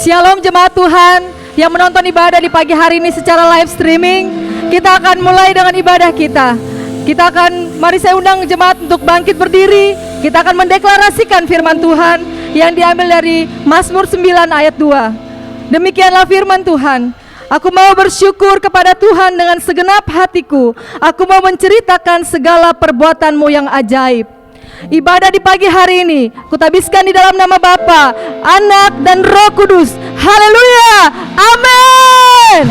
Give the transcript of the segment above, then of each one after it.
Shalom jemaat Tuhan yang menonton ibadah di pagi hari ini secara live streaming. Kita akan mulai dengan ibadah kita. Mari saya undang jemaat untuk bangkit berdiri. Kita akan mendeklarasikan firman Tuhan yang diambil dari Mazmur 9 ayat 2. Demikianlah firman Tuhan. Aku mau bersyukur kepada Tuhan dengan segenap hatiku. Aku mau menceritakan segala perbuatan-Mu yang ajaib. Ibadah di pagi hari ini kutabiskan di dalam nama Bapa, Anak dan Roh Kudus. Haleluya, amin.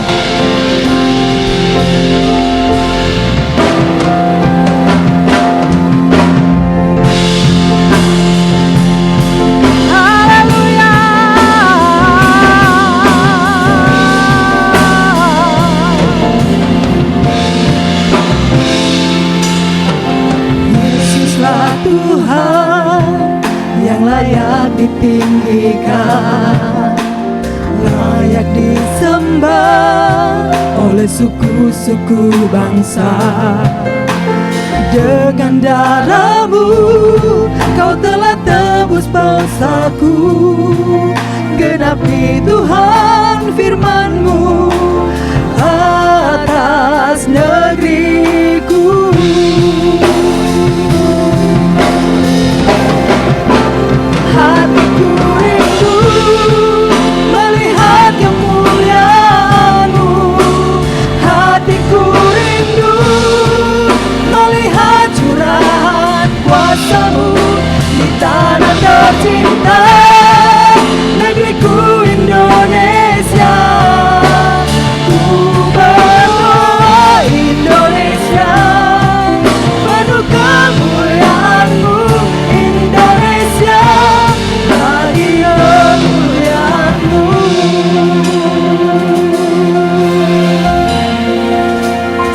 Haleluya. Yesuslah Tuhan yang layak ditinggikan, layak disembah oleh suku-suku bangsa. Dengan darah-Mu Kau telah tebus bangsaku. Genapi Tuhan firman-Mu atas negeriku. Hatiku rindu melihat kemuliaan-Mu. Hatiku rindu melihat curahan kuasa-Mu di tanah tercinta, negeriku Indonesia. Ku berdoa Indonesia, penuh kemuliaan-Mu Indonesia, lagi kemuliaan-Mu.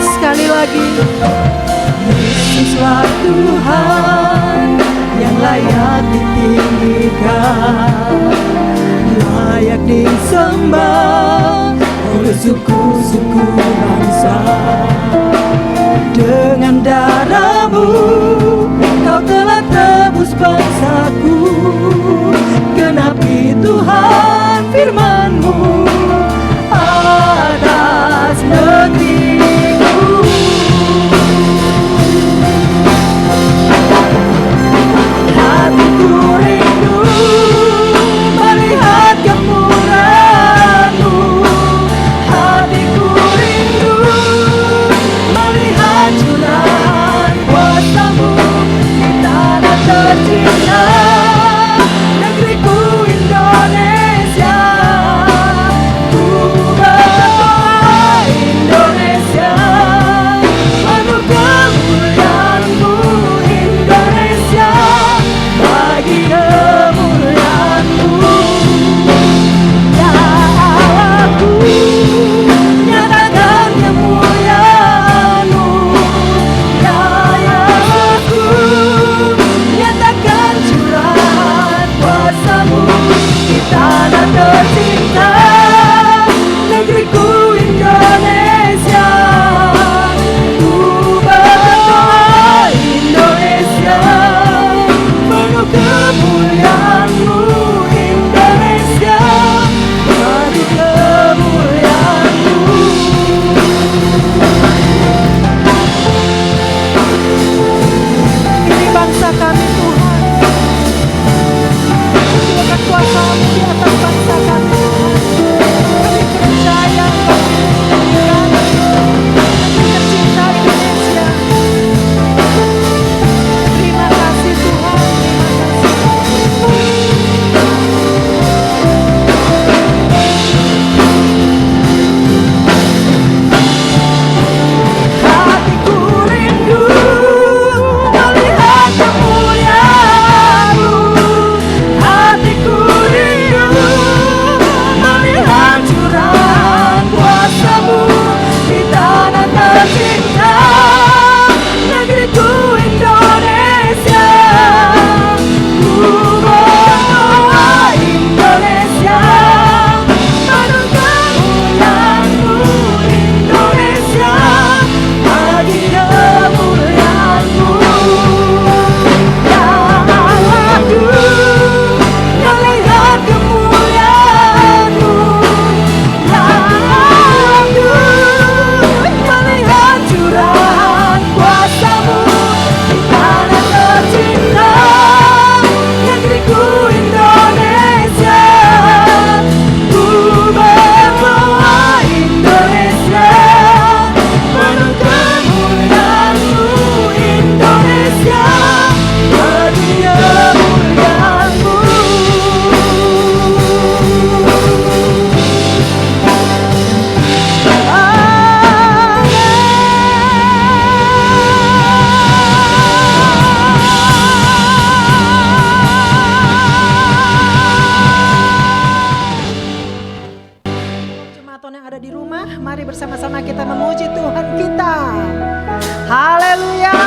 Sekali lagi, Yesuslah Tuhan yang layak ditinggikan, layak disembah oleh suku-suku bangsa. Dengan darah-Mu Kau telah tebus bangsaku. Genapi Tuhan firman-Mu atas negeriku. Hatiku rindu melihat kemurahan-Mu. Hatiku rindu melihat curahan kuasa-Mu di tanah tercinta, negeriku Indonesia. penonton yang ada di rumah, mari bersama-sama kita memuji Tuhan kita. Haleluya.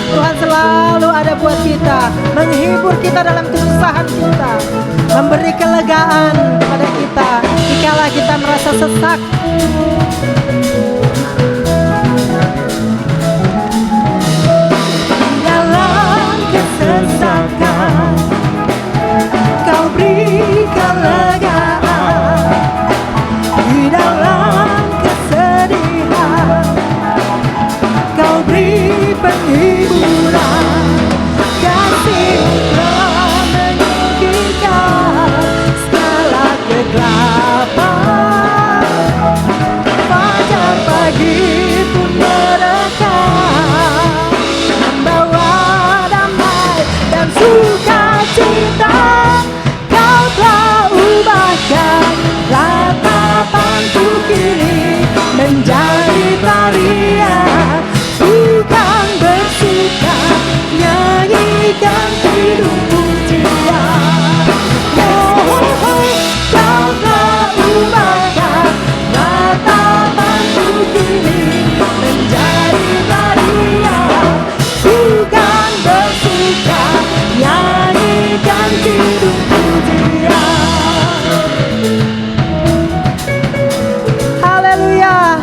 Tuhan selalu ada buat kita, menghibur kita dalam kesusahan kita, memberi kelegaan kepada kita dikala kita merasa sesak. Dalam kesesakan Kau beri kelegaan, di dalam kesedihan Kau beri penghiburan. Kasih telah menyingkirkan segala kegelapan. Fajar pagi pun merekam, membawa damai dan sukacita. Kau telah ubahkan ratapanku kini menjadi tarian. Bukan bersuka, nyanyikan hidup pujian. Oh, Kau telah ubahkan ratapanku kini menjadi tarian. Bukan bersuka, nyanyikan hidup pujian. Haleluya,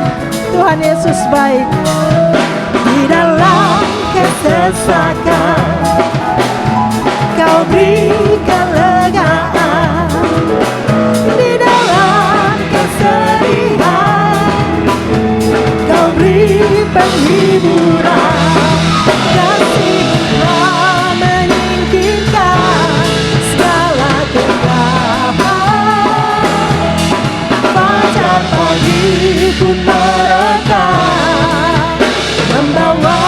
Tuhan Yesus baik. Di dalam kesesakan Kau beri kelegaan, di dalam kesedihan Kau beri penghiburan. Kasih-Mu menyingkirkan segala kegelapan. Fajar pagi pun merekam, membawa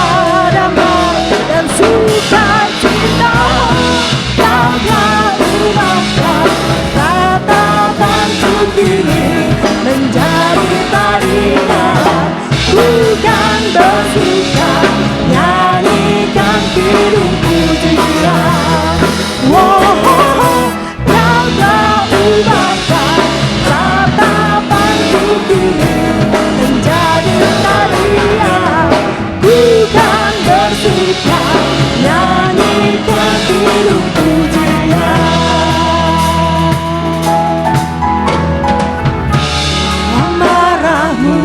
damai dan sukacita. Kau telah ubahkan ratapanku kini menjadi tarian. Bukan bersuka, nyanyikan hidup pujian. Wow, Kau telah ubahkan ratapanku kini menjadi tarian. Bukan bersuka, nyanyikan hidup pujian. Amarahmu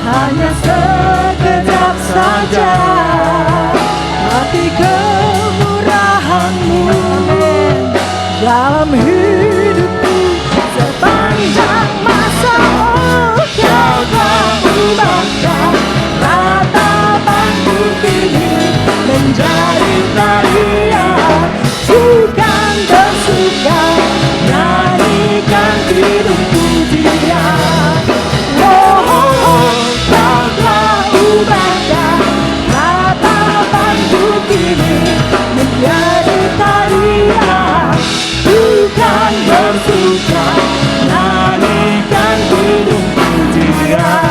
hanya sekejap saja, tapi kemurahan-Mu dalam hidupku sepanjang masa. Oh, Kau telah ubahkan ratapanku kini menjadi tarian. Bukan bersuka, nyanyikan hidup pujian. Oh, Kau telah ubahkan ratapanku kini menjadi tarian. Bukan bersuka, nyanyikan hidup pujian.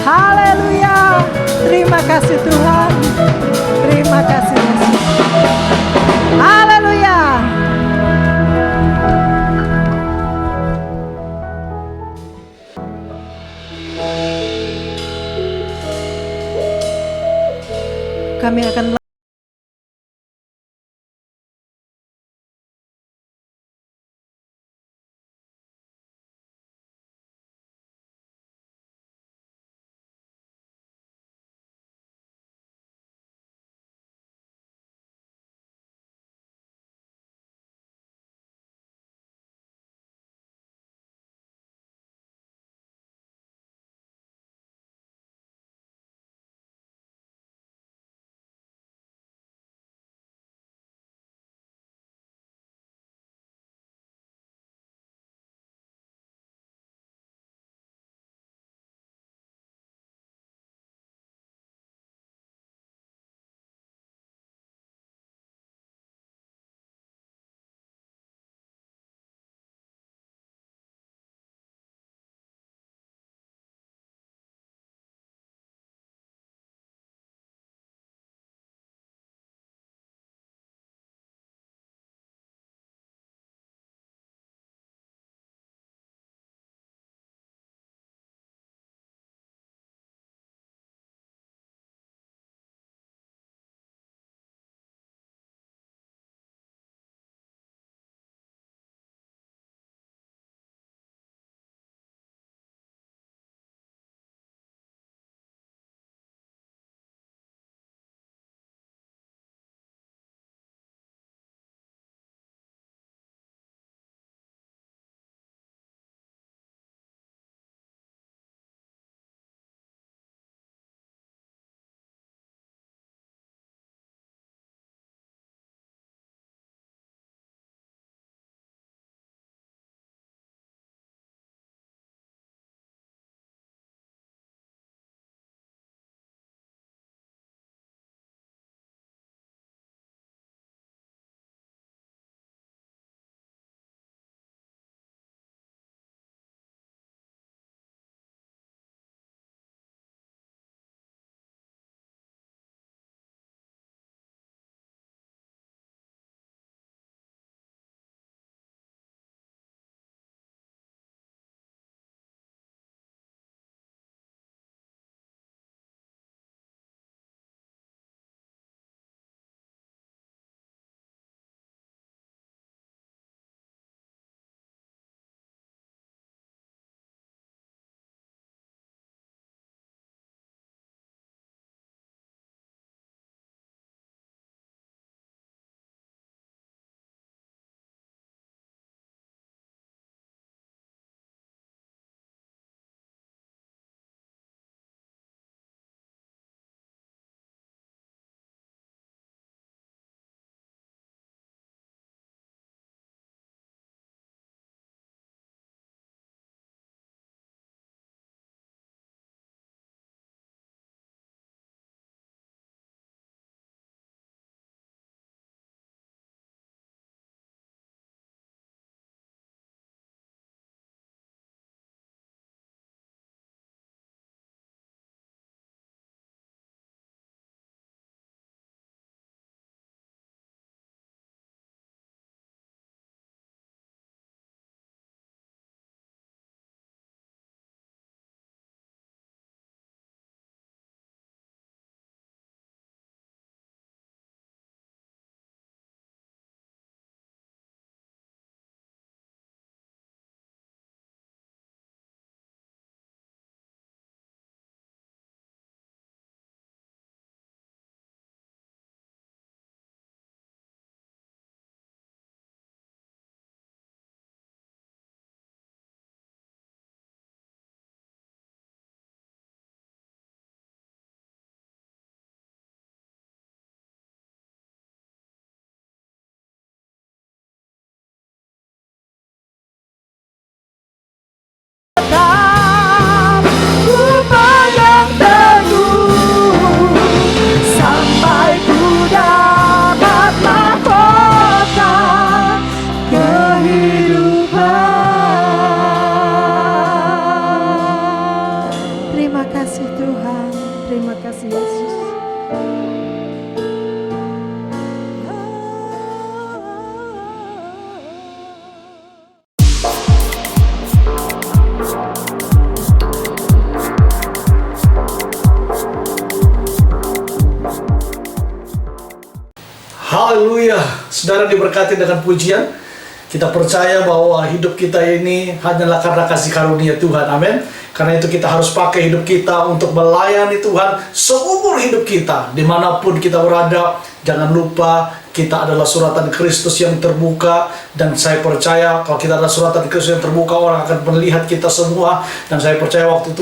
Haleluya. Terima kasih Tuhan. Terima kasih Yesus. Haleluya. Kami akan tetap ku pegang teguh sampai ku dapat mahkota kehidupan. Terima kasih Tuhan, terima kasih Yesus. Haleluya, saudara diberkati dengan pujian. Kita percaya bahwa hidup kita ini hanyalah karena kasih karunia Tuhan, amin. Karena itu kita harus pakai hidup kita untuk melayani Tuhan seumur hidup kita. Dimanapun kita berada, jangan lupa kita adalah suratan Kristus yang terbuka. Dan saya percaya kalau kita adalah suratan Kristus yang terbuka, orang akan melihat kita semua. Dan saya percaya waktu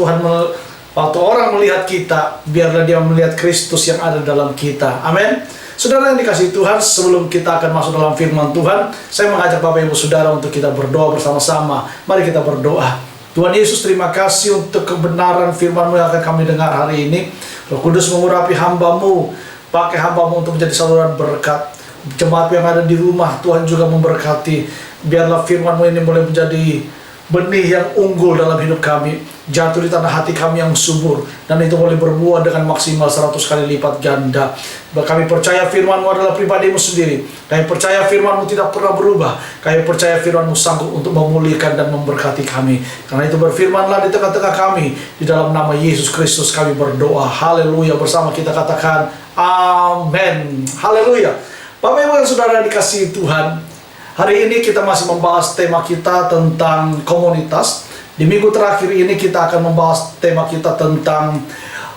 orang melihat kita, biarlah dia melihat Kristus yang ada dalam kita, amin. Saudara yang dikasihi Tuhan, sebelum kita akan masuk dalam firman Tuhan, saya mengajak Bapak Ibu Saudara untuk kita berdoa bersama-sama. Mari kita berdoa. Tuhan Yesus, terima kasih untuk kebenaran firman-Mu yang akan kami dengar hari ini. Roh Kudus mengurapi hamba-Mu, pakai hamba-Mu untuk menjadi saluran berkat. Jemaat yang ada di rumah, Tuhan juga memberkati. Biarlah firman-Mu ini boleh menjadi benih yang unggul dalam hidup kami, jatuh di tanah hati kami yang subur, dan itu boleh berbuah dengan maksimal 100 kali lipat ganda. Kami percaya firman-Mu adalah pribadi-Mu sendiri. Kami percaya firman-Mu tidak pernah berubah. Kami percaya firman-Mu sanggup untuk memulihkan dan memberkati kami. Karena itu berfirmanlah di tengah-tengah kami. Di dalam nama Yesus Kristus kami berdoa. Haleluya. Bersama kita katakan amin. Haleluya. Bapak Ibu dan Saudara dikasihi Tuhan, hari ini kita masih membahas tema kita tentang komunitas. Di minggu terakhir ini kita akan membahas tema kita tentang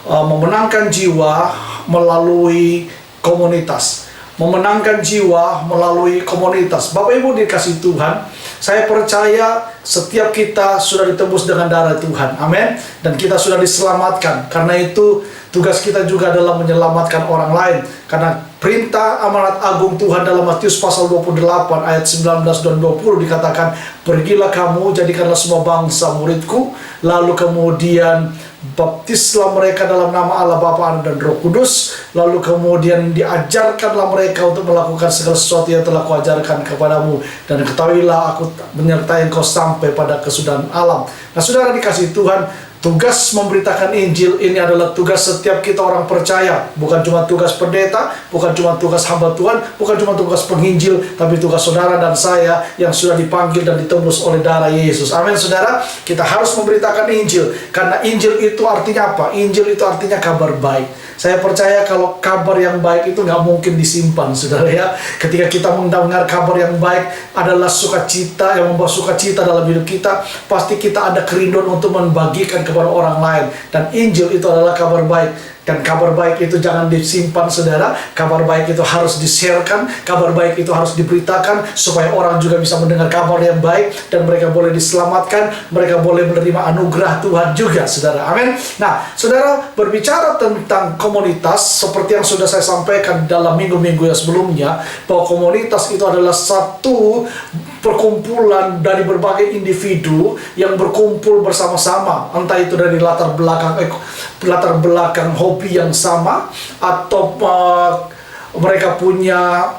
memenangkan jiwa melalui komunitas. Memenangkan jiwa melalui komunitas. Bapak Ibu dikasihi Tuhan, saya percaya setiap kita sudah ditebus dengan darah Tuhan. Amin. Dan kita sudah diselamatkan. Karena itu tugas kita juga adalah menyelamatkan orang lain. Karena perintah amanat agung Tuhan dalam Matius pasal 28 ayat 19 dan 20 dikatakan, pergilah kamu, jadikanlah semua bangsa muridku, lalu kemudian baptislah mereka dalam nama Allah Bapa, Anak dan Roh Kudus, lalu kemudian diajarkanlah mereka untuk melakukan segala sesuatu yang telah kuajarkan kepadamu, dan ketahuilah aku menyertai engkau sampai pada kesudahan alam. Nah, saudara dikasihi Tuhan, tugas memberitakan Injil ini adalah tugas setiap kita orang percaya. Bukan cuma tugas pendeta, bukan cuma tugas hamba Tuhan, bukan cuma tugas penginjil, tapi tugas saudara dan saya yang sudah dipanggil dan ditebus oleh darah Yesus. Amin, saudara. Kita harus memberitakan Injil. Karena Injil itu artinya apa? Injil itu artinya kabar baik. Saya percaya kalau kabar yang baik itu nggak mungkin disimpan, saudara ya. Ketika kita mendengar kabar yang baik adalah sukacita, yang membawa sukacita dalam hidup kita, pasti kita ada kerinduan untuk membagikan kepada orang lain. Dan Injil itu adalah kabar baik. Dan kabar baik itu jangan disimpan, saudara. Kabar baik itu harus di-sharekan. Kabar baik itu harus diberitakan supaya orang juga bisa mendengar kabar yang baik dan mereka boleh diselamatkan, mereka boleh menerima anugerah Tuhan juga, saudara. Amin. Nah, saudara, berbicara tentang komunitas, seperti yang sudah saya sampaikan dalam minggu-minggu yang sebelumnya, bahwa komunitas itu adalah satu perkumpulan dari berbagai individu yang berkumpul bersama-sama, entah itu dari latar belakang hobi yang sama, atau mereka punya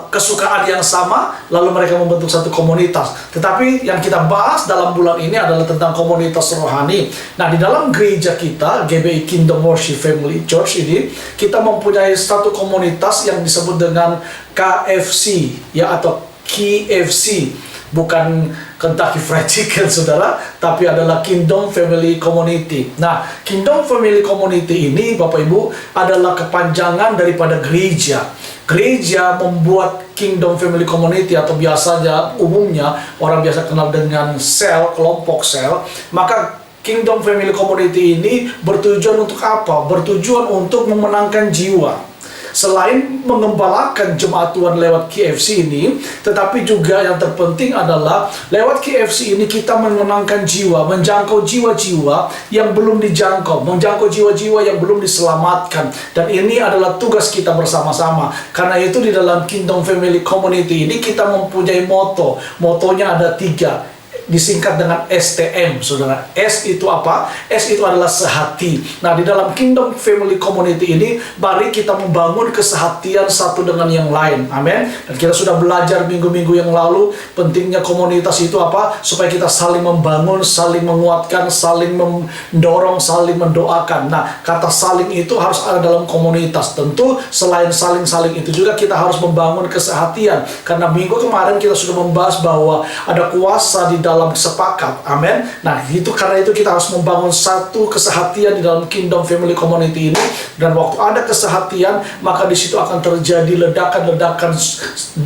kesukaan yang sama, lalu mereka membentuk satu komunitas. Tetapi yang kita bahas dalam bulan ini adalah tentang komunitas rohani. Nah, di dalam gereja kita, GBI Kingdom Worship Family Church ini, kita mempunyai satu komunitas yang disebut dengan KFC, ya, atau KFC, bukan Kentucky Fried Chicken, saudara, tapi adalah Kingdom Family Community. Nah, Kingdom Family Community ini, Bapak Ibu, adalah kepanjangan daripada gereja. Gereja membuat Kingdom Family Community, atau biasanya umumnya orang biasa kenal dengan sel, kelompok sel. Maka Kingdom Family Community ini bertujuan untuk apa? Bertujuan untuk memenangkan jiwa. Selain mengembalakan jemaat Tuhan lewat KFC ini, tetapi juga yang terpenting adalah lewat KFC ini kita memenangkan jiwa, menjangkau jiwa-jiwa yang belum dijangkau, menjangkau jiwa-jiwa yang belum diselamatkan. Dan ini adalah tugas kita bersama-sama. Karena itu di dalam Kingdom Family Community ini kita mempunyai moto. Motonya ada 3. disingkat dengan STM, saudara. S itu apa? S itu adalah sehati. Nah, di dalam Kingdom Family Community ini, mari kita membangun kesehatian satu dengan yang lain. Amin. Dan kita sudah belajar minggu-minggu yang lalu, pentingnya komunitas itu apa? Supaya kita saling membangun, saling menguatkan, saling mendorong, saling mendoakan. Nah, kata saling itu harus ada dalam komunitas. Tentu, selain saling-saling itu juga kita harus membangun kesehatian. Karena minggu kemarin kita sudah membahas bahwa ada kuasa di dalam sepakat. Amin. Nah, karena itu kita harus membangun satu kesehatian di dalam Kingdom Family Community ini. Dan waktu ada kesehatian, maka di situ akan terjadi ledakan-ledakan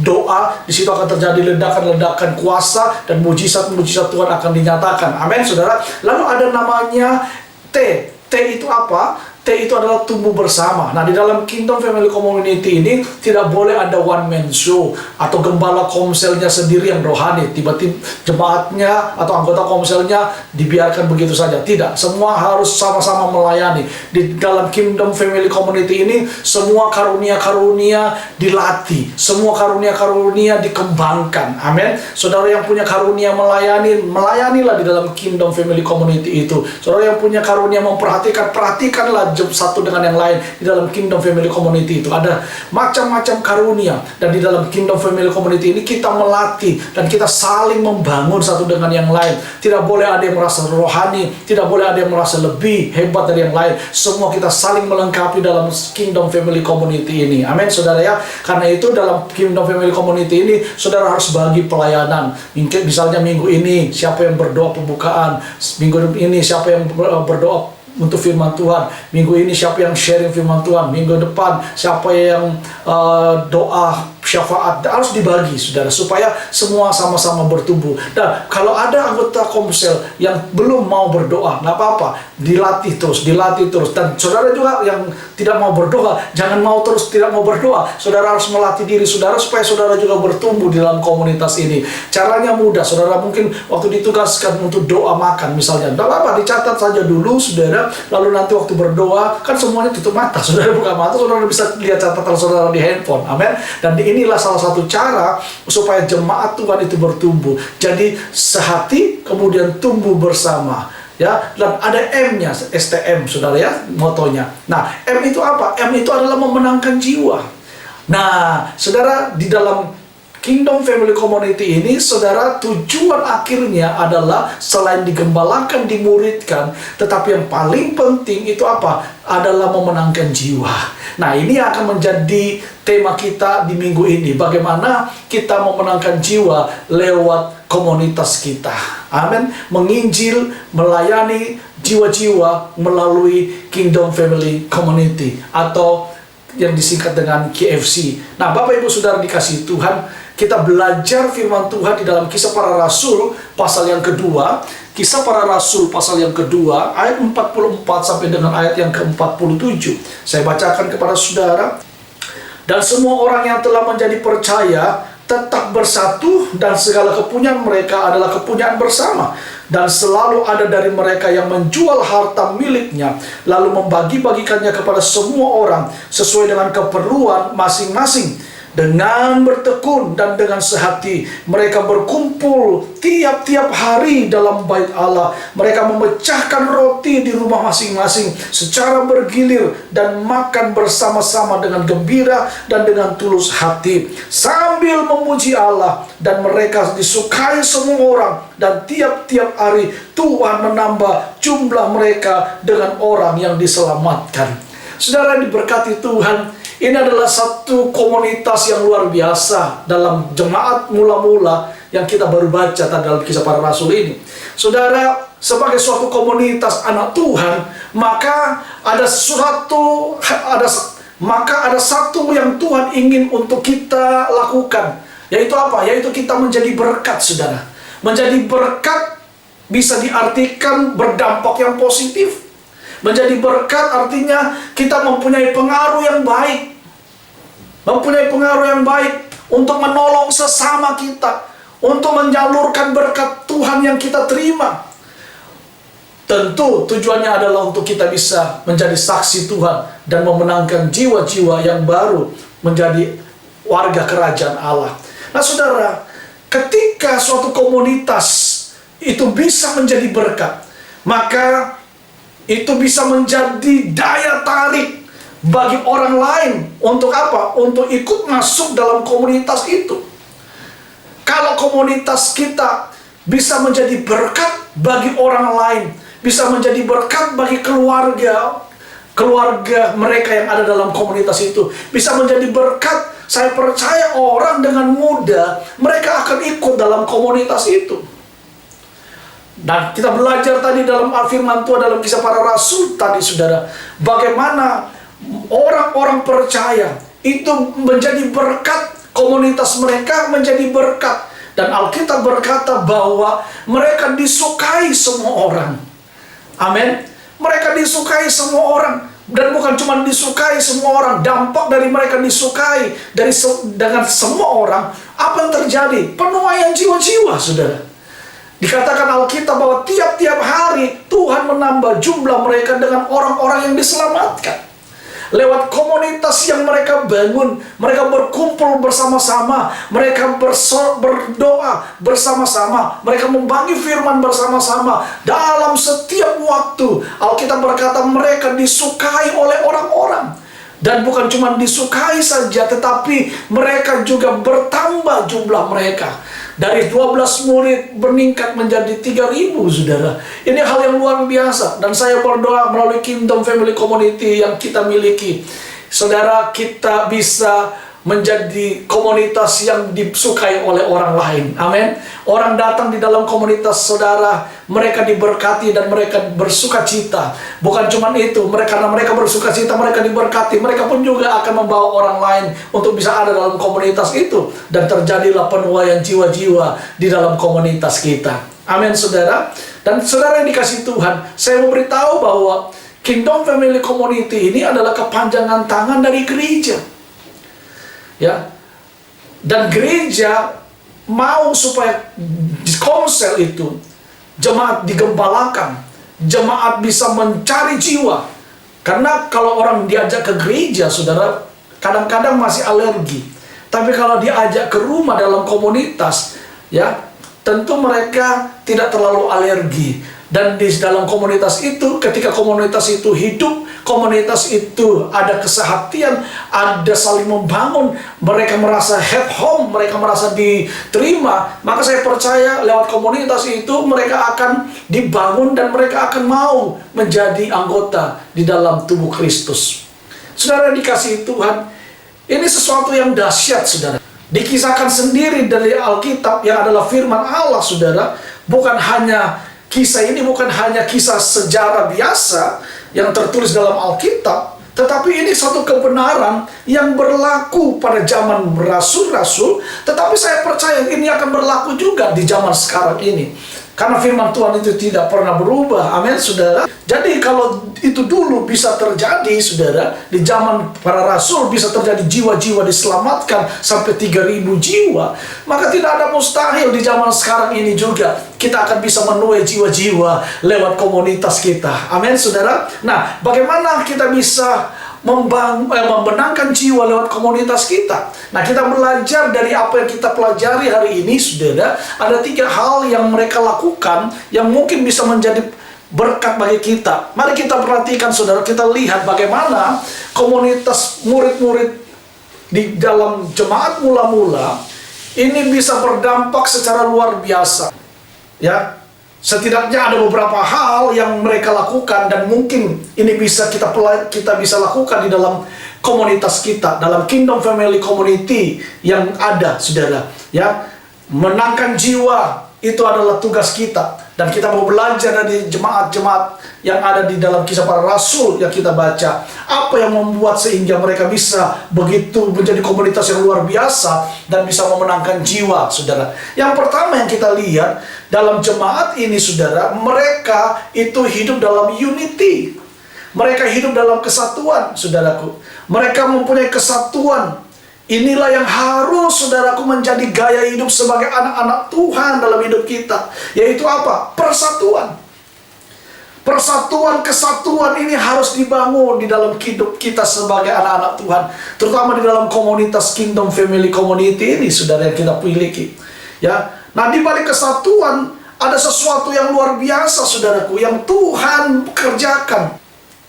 doa, di situ akan terjadi ledakan-ledakan kuasa, dan mujizat-mujizat Tuhan akan dinyatakan. Amin, saudara. Lalu ada namanya T. T itu apa? T itu adalah tumbuh bersama. Nah, di dalam Kingdom Family Community ini tidak boleh ada one man show atau gembala komselnya sendiri yang rohani. Tiba-tiba jemaatnya atau anggota komselnya dibiarkan begitu saja. Tidak, semua harus sama-sama melayani. Di dalam Kingdom Family Community ini, semua karunia-karunia dilatih, semua karunia-karunia dikembangkan. Amin. Saudara yang punya karunia melayani, melayanilah di dalam Kingdom Family Community itu. Saudara yang punya karunia memperhatikan, perhatikanlah satu dengan yang lain. Di dalam Kingdom Family Community itu ada macam-macam karunia, dan di dalam Kingdom Family Community ini kita melatih dan kita saling membangun satu dengan yang lain. Tidak boleh ada yang merasa rohani, tidak boleh ada yang merasa lebih hebat dari yang lain. Semua kita saling melengkapi dalam Kingdom Family Community ini. Amin, saudara ya. Karena itu dalam Kingdom Family Community ini, saudara harus bagi pelayanan. Misalnya minggu ini siapa yang berdoa pembukaan, minggu ini siapa yang berdoa untuk firman Tuhan, minggu ini siapa yang sharing firman Tuhan, minggu depan siapa yang doa syafaat. Harus dibagi, saudara, supaya semua sama-sama bertumbuh. Dan kalau ada anggota komsel yang belum mau berdoa, nggak apa-apa, dilatih terus. Dan saudara juga yang tidak mau berdoa, jangan mau terus tidak mau berdoa. Saudara harus melatih diri saudara supaya saudara juga bertumbuh di dalam komunitas ini. Caranya mudah, saudara mungkin waktu ditugaskan untuk doa makan misalnya, nggak apa-apa, dicatat saja dulu, saudara. Lalu nanti waktu berdoa, kan semuanya tutup mata, saudara buka mata, saudara bisa lihat catatan saudara di handphone. Amin. Dan inilah salah satu cara supaya jemaat Tuhan itu bertumbuh. Jadi sehati, kemudian tumbuh bersama. Ya, dan ada M-nya, STM, saudara ya, motonya. Nah, M itu apa? M itu adalah memenangkan jiwa. Nah, saudara, di dalam Kingdom Family Community ini, saudara, tujuan akhirnya adalah selain digembalakan, dimuridkan, tetapi yang paling penting itu apa? Adalah memenangkan jiwa. Nah, ini akan menjadi tema kita di minggu ini. Bagaimana kita memenangkan jiwa lewat komunitas kita. Amin. Menginjil, melayani jiwa-jiwa melalui Kingdom Family Community, atau yang disingkat dengan KFC. Nah, Bapak Ibu Saudara dikasihi Tuhan, kita belajar firman Tuhan di dalam Kisah Para Rasul pasal yang kedua. Kisah Para Rasul pasal yang kedua, ayat 44 sampai dengan ayat yang ke-47. Saya bacakan kepada saudara. Dan semua orang yang telah menjadi percaya tetap bersatu, dan segala kepunyaan mereka adalah kepunyaan bersama. Dan selalu ada dari mereka yang menjual harta miliknya, lalu membagi-bagikannya kepada semua orang sesuai dengan keperluan masing-masing. Dengan bertekun dan dengan sehati, mereka berkumpul tiap-tiap hari dalam bait Allah. Mereka memecahkan roti di rumah masing-masing secara bergilir, dan makan bersama-sama dengan gembira dan dengan tulus hati, sambil memuji Allah. Dan mereka disukai semua orang, dan tiap-tiap hari Tuhan menambah jumlah mereka dengan orang yang diselamatkan. Saudara diberkati Tuhan, ini adalah satu komunitas yang luar biasa dalam jemaat mula-mula yang kita baru baca dalam Kisah Para Rasul ini. Saudara, sebagai suatu komunitas anak Tuhan, maka ada satu yang Tuhan ingin untuk kita lakukan, yaitu apa? Yaitu kita menjadi berkat, saudara. Menjadi berkat bisa diartikan berdampak yang positif. Menjadi berkat artinya kita mempunyai pengaruh yang baik. Mempunyai pengaruh yang baik untuk menolong sesama kita, untuk menyalurkan berkat Tuhan yang kita terima. Tentu tujuannya adalah untuk kita bisa menjadi saksi Tuhan dan memenangkan jiwa-jiwa yang baru menjadi warga kerajaan Allah. Nah, saudara, ketika suatu komunitas itu bisa menjadi berkat, maka itu bisa menjadi daya tarik bagi orang lain. Untuk apa? Untuk ikut masuk dalam komunitas itu. Kalau komunitas kita bisa menjadi berkat bagi orang lain, bisa menjadi berkat bagi keluarga mereka yang ada dalam komunitas itu, bisa menjadi berkat, saya percaya orang dengan mudah mereka akan ikut dalam komunitas itu. Dan kita belajar tadi dalam firman Tuhan dalam Kisah Para Rasul tadi, saudara, bagaimana orang-orang percaya itu menjadi berkat, komunitas mereka menjadi berkat. Dan Alkitab berkata bahwa mereka disukai semua orang. Amin. Mereka disukai semua orang. Dan bukan cuma disukai semua orang, dampak dari mereka disukai dengan semua orang, apa yang terjadi? Penuaian jiwa-jiwa, saudara. Dikatakan Alkitab bahwa tiap-tiap hari Tuhan menambah jumlah mereka dengan orang-orang yang diselamatkan. Lewat komunitas yang mereka bangun, mereka berkumpul bersama-sama, mereka berdoa bersama-sama, mereka membagi firman bersama-sama. Dalam setiap waktu, Alkitab berkata mereka disukai oleh orang-orang. Dan bukan cuma disukai saja, tetapi mereka juga bertambah jumlah mereka. Dari 12 murid meningkat menjadi 3.000, saudara. Ini hal yang luar biasa. Dan saya berdoa melalui Kingdom Family Community yang kita miliki, saudara, kita bisa menjadi komunitas yang disukai oleh orang lain. Amin. Orang datang di dalam komunitas saudara, mereka diberkati dan mereka bersuka cita. Bukan cuma itu, karena mereka bersuka cita, mereka diberkati. Mereka pun juga akan membawa orang lain untuk bisa ada dalam komunitas itu. Dan terjadilah penuaian jiwa-jiwa di dalam komunitas kita. Amin, saudara. Dan saudara yang dikasih Tuhan, saya memberitahu bahwa Kingdom Family Community ini adalah kepanjangan tangan dari gereja. Ya, dan gereja mau supaya di Komsel itu jemaat digembalakan, jemaat bisa mencari jiwa. Karena kalau orang diajak ke gereja, saudara, kadang-kadang masih alergi. Tapi kalau diajak ke rumah dalam komunitas, ya, tentu mereka tidak terlalu alergi. Dan di dalam komunitas itu, ketika komunitas itu hidup, komunitas itu ada kesehatian, ada saling membangun, mereka merasa at home, mereka merasa diterima, maka saya percaya lewat komunitas itu mereka akan dibangun dan mereka akan mau menjadi anggota di dalam tubuh Kristus. Saudara dikasihi Tuhan, ini sesuatu yang dahsyat, saudara. Dikisahkan sendiri dari Alkitab yang adalah firman Allah, saudara. Kisah ini bukan hanya kisah sejarah biasa yang tertulis dalam Alkitab, tetapi ini satu kebenaran yang berlaku pada zaman rasul-rasul, tetapi saya percaya ini akan berlaku juga di zaman sekarang ini. Karena firman Tuhan itu tidak pernah berubah. Amin, saudara. Jadi kalau itu dulu bisa terjadi, saudara, di zaman para rasul bisa terjadi jiwa-jiwa diselamatkan sampai 3.000 jiwa, maka tidak ada mustahil di zaman sekarang ini juga kita akan bisa menuai jiwa-jiwa lewat komunitas kita. Amin, saudara. Nah, bagaimana kita bisa membenangkan jiwa lewat komunitas kita? Nah, kita belajar dari apa yang kita pelajari hari ini, saudara. Ada 3 hal yang mereka lakukan yang mungkin bisa menjadi berkat bagi kita. Mari kita perhatikan, saudara. Kita lihat bagaimana komunitas murid-murid di dalam jemaat mula-mula ini bisa berdampak secara luar biasa. Ya, setidaknya ada beberapa hal yang mereka lakukan dan mungkin ini bisa kita bisa lakukan di dalam komunitas kita, dalam Kingdom Family Community yang ada, saudara. Ya, menangkan jiwa itu adalah tugas kita, dan kita mau belajar dari jemaat-jemaat yang ada di dalam Kisah Para Rasul yang kita baca. Apa yang membuat sehingga mereka bisa begitu menjadi komunitas yang luar biasa dan bisa memenangkan jiwa, saudara. Yang pertama yang kita lihat dalam jemaat ini, saudara, mereka itu hidup dalam unity. Mereka hidup dalam kesatuan, saudaraku. Mereka mempunyai kesatuan. Inilah yang harus, saudaraku, menjadi gaya hidup sebagai anak-anak Tuhan dalam hidup kita. Yaitu apa? Persatuan. Persatuan, kesatuan ini harus dibangun di dalam hidup kita sebagai anak-anak Tuhan. Terutama di dalam komunitas Kingdom Family Community ini, saudara, yang kita miliki. Ya. Nah, di balik kesatuan Ada sesuatu yang luar biasa, saudaraku, yang Tuhan kerjakan.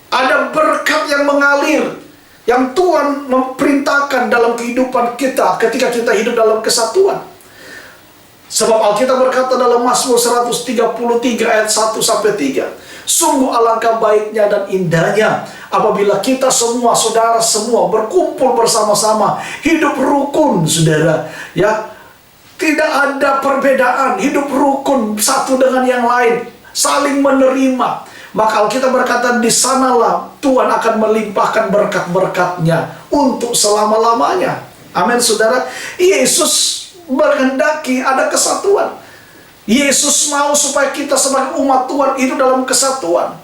Ada berkat yang mengalir, yang Tuhan memerintahkan dalam kehidupan kita ketika kita hidup dalam kesatuan. Sebab Alkitab berkata dalam Mazmur 133 ayat 1-3, sungguh alangkah baiknya dan indahnya apabila kita semua, saudara semua, berkumpul bersama-sama, hidup rukun, saudara, ya. Tidak ada perbedaan, hidup rukun satu dengan yang lain, saling menerima. Maka Alkitab berkata, di sanalah Tuhan akan melimpahkan berkat-berkat-Nya untuk selama-lamanya. Amin, saudara. Yesus berkehendaki ada kesatuan. Yesus mau supaya kita sebagai umat Tuhan itu dalam kesatuan.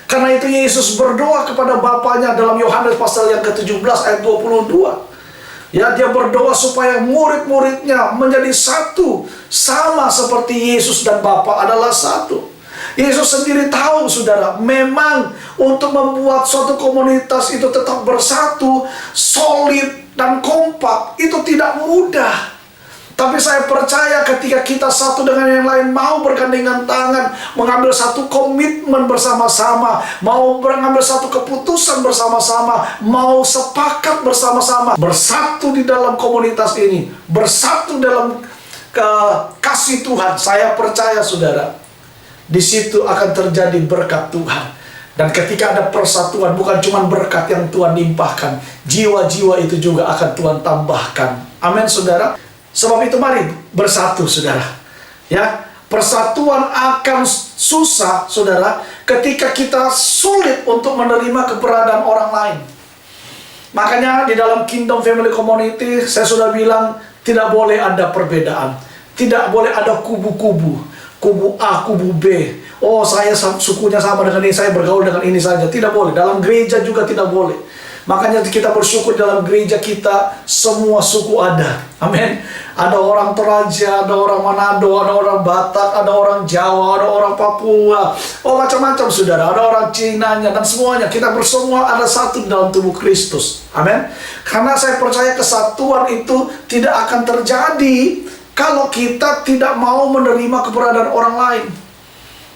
Karena itu Yesus berdoa kepada Bapaknya dalam Yohanes pasal yang ke-17 ayat 22. Ya, dia berdoa supaya murid-muridnya menjadi satu, sama seperti Yesus dan Bapa adalah satu. Yesus sendiri tahu, saudara, memang untuk membuat suatu komunitas itu tetap bersatu, solid dan kompak, itu tidak mudah. Tapi saya percaya ketika kita satu dengan yang lain, mau bergandengan tangan, mengambil satu komitmen bersama-sama, mau mengambil satu keputusan bersama-sama, mau sepakat bersama-sama, bersatu di dalam komunitas ini, bersatu dalam kasih Tuhan, saya percaya, saudara, di situ akan terjadi berkat Tuhan. Dan ketika ada persatuan, bukan cuma berkat yang Tuhan limpahkan, jiwa-jiwa itu juga akan Tuhan tambahkan. Amin, saudara. Sebab itu mari bersatu, saudara. Ya, persatuan akan susah, saudara, ketika kita sulit untuk menerima keberadaan orang lain. Makanya di dalam Kingdom Family Community, saya sudah bilang, tidak boleh ada perbedaan. Tidak boleh ada kubu-kubu. Kubu A, kubu B. Oh, saya sukunya sama dengan ini, saya bergaul dengan ini saja. Tidak boleh. Dalam gereja juga tidak boleh. Makanya kita bersyukur dalam gereja kita semua suku ada. Amin. Ada orang Toraja, ada orang Manado, ada orang Batak, ada orang Jawa, ada orang Papua. Oh, macam-macam, saudara. Ada orang Cina-nya dan semuanya. Kita bersemua ada satu dalam tubuh Kristus. Amin. Karena saya percaya kesatuan itu tidak akan terjadi kalau kita tidak mau menerima keberadaan orang lain.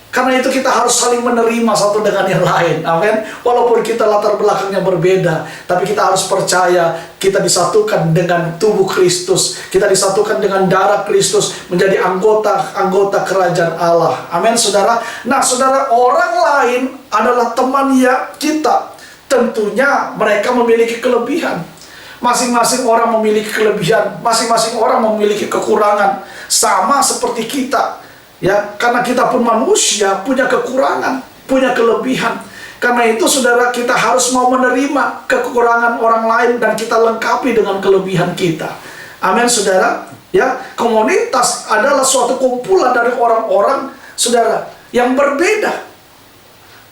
Karena itu kita harus saling menerima satu dengan yang lain. Amin. Walaupun kita latar belakangnya berbeda, tapi kita harus percaya kita disatukan dengan tubuh Kristus. Kita disatukan dengan darah Kristus menjadi anggota kerajaan Allah. Amin, saudara. Nah, saudara, orang lain adalah teman ya kita. Tentunya mereka memiliki kelebihan. Masing-masing orang memiliki kelebihan, masing-masing orang memiliki kekurangan, sama seperti kita. Ya, karena kita pun manusia, punya kekurangan, punya kelebihan. Karena itu, saudara, kita harus mau menerima kekurangan orang lain dan kita lengkapi dengan kelebihan kita. Amin, saudara. Ya, komunitas adalah suatu kumpulan dari orang-orang, saudara, yang berbeda.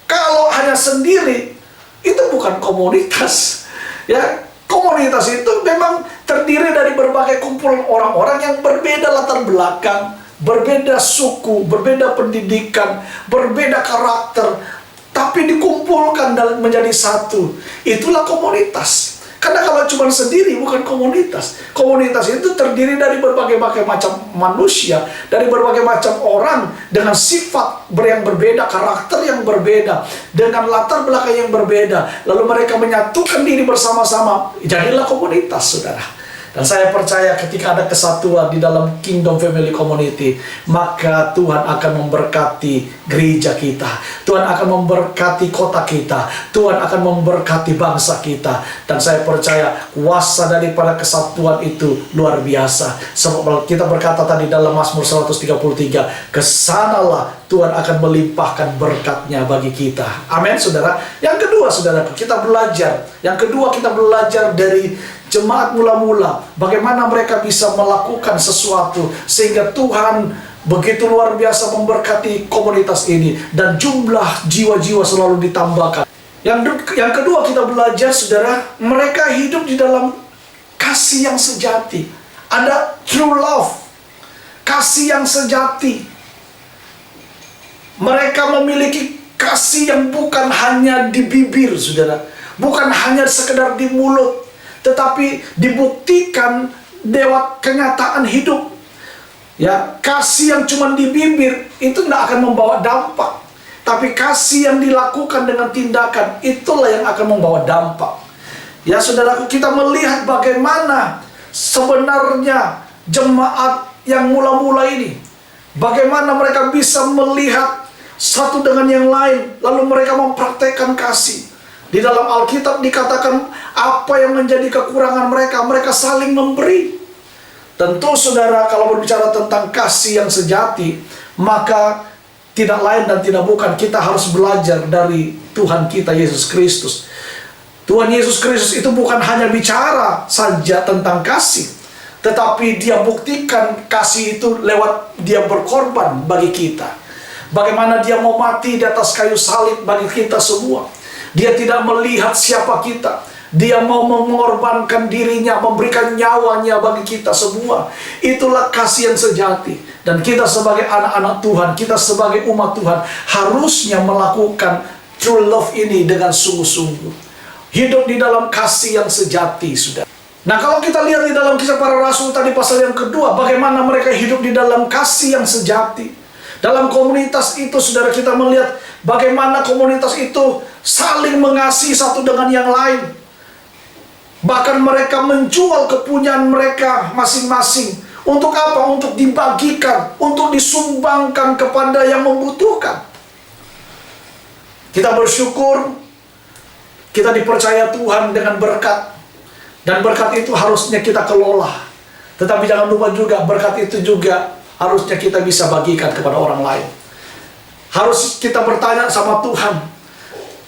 Kalau hanya sendiri, itu bukan komunitas. Ya, komunitas itu memang terdiri dari berbagai kumpulan orang-orang yang berbeda latar belakang, berbeda suku, berbeda pendidikan, berbeda karakter, tapi dikumpulkan dan menjadi satu. Itulah komunitas. Karena kalau cuma sendiri bukan komunitas. Komunitas itu terdiri dari berbagai macam manusia, dari berbagai macam orang dengan sifat yang berbeda, karakter yang berbeda, dengan latar belakang yang berbeda. Lalu mereka menyatukan diri bersama-sama. Jadilah komunitas, saudara. Dan saya percaya ketika ada kesatuan di dalam Kingdom Family Community, maka Tuhan akan memberkati gereja kita. Tuhan akan memberkati kota kita. Tuhan akan memberkati bangsa kita. Dan saya percaya kuasa daripada kesatuan itu luar biasa. Sebab kita berkata tadi dalam Mazmur 133, kesanalah Tuhan akan melimpahkan berkat-Nya bagi kita. Amin, saudara. Yang kedua, saudara, kita belajar. Yang kedua, kita belajar dari jemaat mula-mula, bagaimana mereka bisa melakukan sesuatu sehingga Tuhan begitu luar biasa memberkati komunitas ini dan jumlah jiwa-jiwa selalu ditambahkan. Yang kedua kita belajar, saudara, mereka hidup di dalam kasih yang sejati. Ada true love, kasih yang sejati. Mereka memiliki kasih yang bukan hanya di bibir, saudara, bukan hanya sekedar di mulut, tetapi dibuktikan lewat kenyataan hidup. Ya, kasih yang cuma di bibir itu tidak akan membawa dampak. Tapi kasih yang dilakukan dengan tindakan itulah yang akan membawa dampak. Ya saudaraku, kita melihat bagaimana sebenarnya jemaat yang mula-mula ini, bagaimana mereka bisa melihat satu dengan yang lain, lalu mereka mempraktekkan kasih. Di dalam Alkitab dikatakan apa yang menjadi kekurangan mereka, mereka saling memberi. Tentu saudara, kalau berbicara tentang kasih yang sejati, maka tidak lain dan tidak bukan kita harus belajar dari Tuhan kita Yesus Kristus. Tuhan Yesus Kristus itu bukan hanya bicara saja tentang kasih, tetapi dia buktikan kasih itu lewat dia berkorban bagi kita. Bagaimana dia mau mati di atas kayu salib bagi kita semua. Dia tidak melihat siapa kita. Dia mau mengorbankan dirinya, memberikan nyawanya bagi kita semua. Itulah kasih yang sejati. Dan kita sebagai anak-anak Tuhan, kita sebagai umat Tuhan, harusnya melakukan true love ini dengan sungguh-sungguh. Hidup di dalam kasih yang sejati, sudah. Nah, kalau kita lihat di dalam Kisah Para Rasul tadi pasal yang kedua, bagaimana mereka hidup di dalam kasih yang sejati. Dalam komunitas itu, saudara, kita melihat bagaimana komunitas itu saling mengasihi satu dengan yang lain. Bahkan mereka menjual kepunyaan mereka masing-masing. Untuk apa? Untuk dibagikan, untuk disumbangkan kepada yang membutuhkan. Kita bersyukur, kita dipercaya Tuhan dengan berkat. Dan berkat itu harusnya kita kelola. Tetapi jangan lupa juga, berkat itu juga harusnya kita bisa bagikan kepada orang lain. Harus kita bertanya sama Tuhan,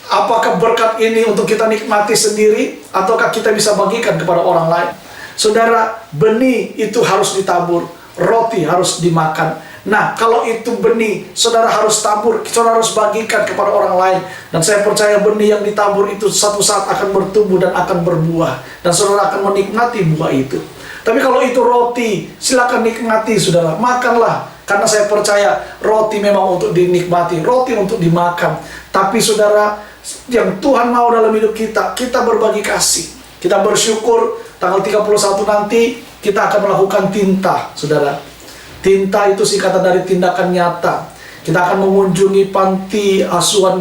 apakah berkat ini untuk kita nikmati sendiri, ataukah kita bisa bagikan kepada orang lain? Saudara, benih itu harus ditabur, roti harus dimakan. Nah, kalau itu benih, saudara harus tabur, saudara harus bagikan kepada orang lain. Dan saya percaya benih yang ditabur itu satu saat akan bertumbuh dan akan berbuah. Dan saudara akan menikmati buah itu. Tapi kalau itu roti, silakan nikmati, saudara, makanlah. Karena saya percaya roti memang untuk dinikmati, roti untuk dimakan. Tapi saudara, yang Tuhan mau dalam hidup kita, kita berbagi kasih. Kita bersyukur tanggal 31 nanti kita akan melakukan tinta, saudara. Tinta itu singkatan dari tindakan nyata. Kita akan mengunjungi panti asuhan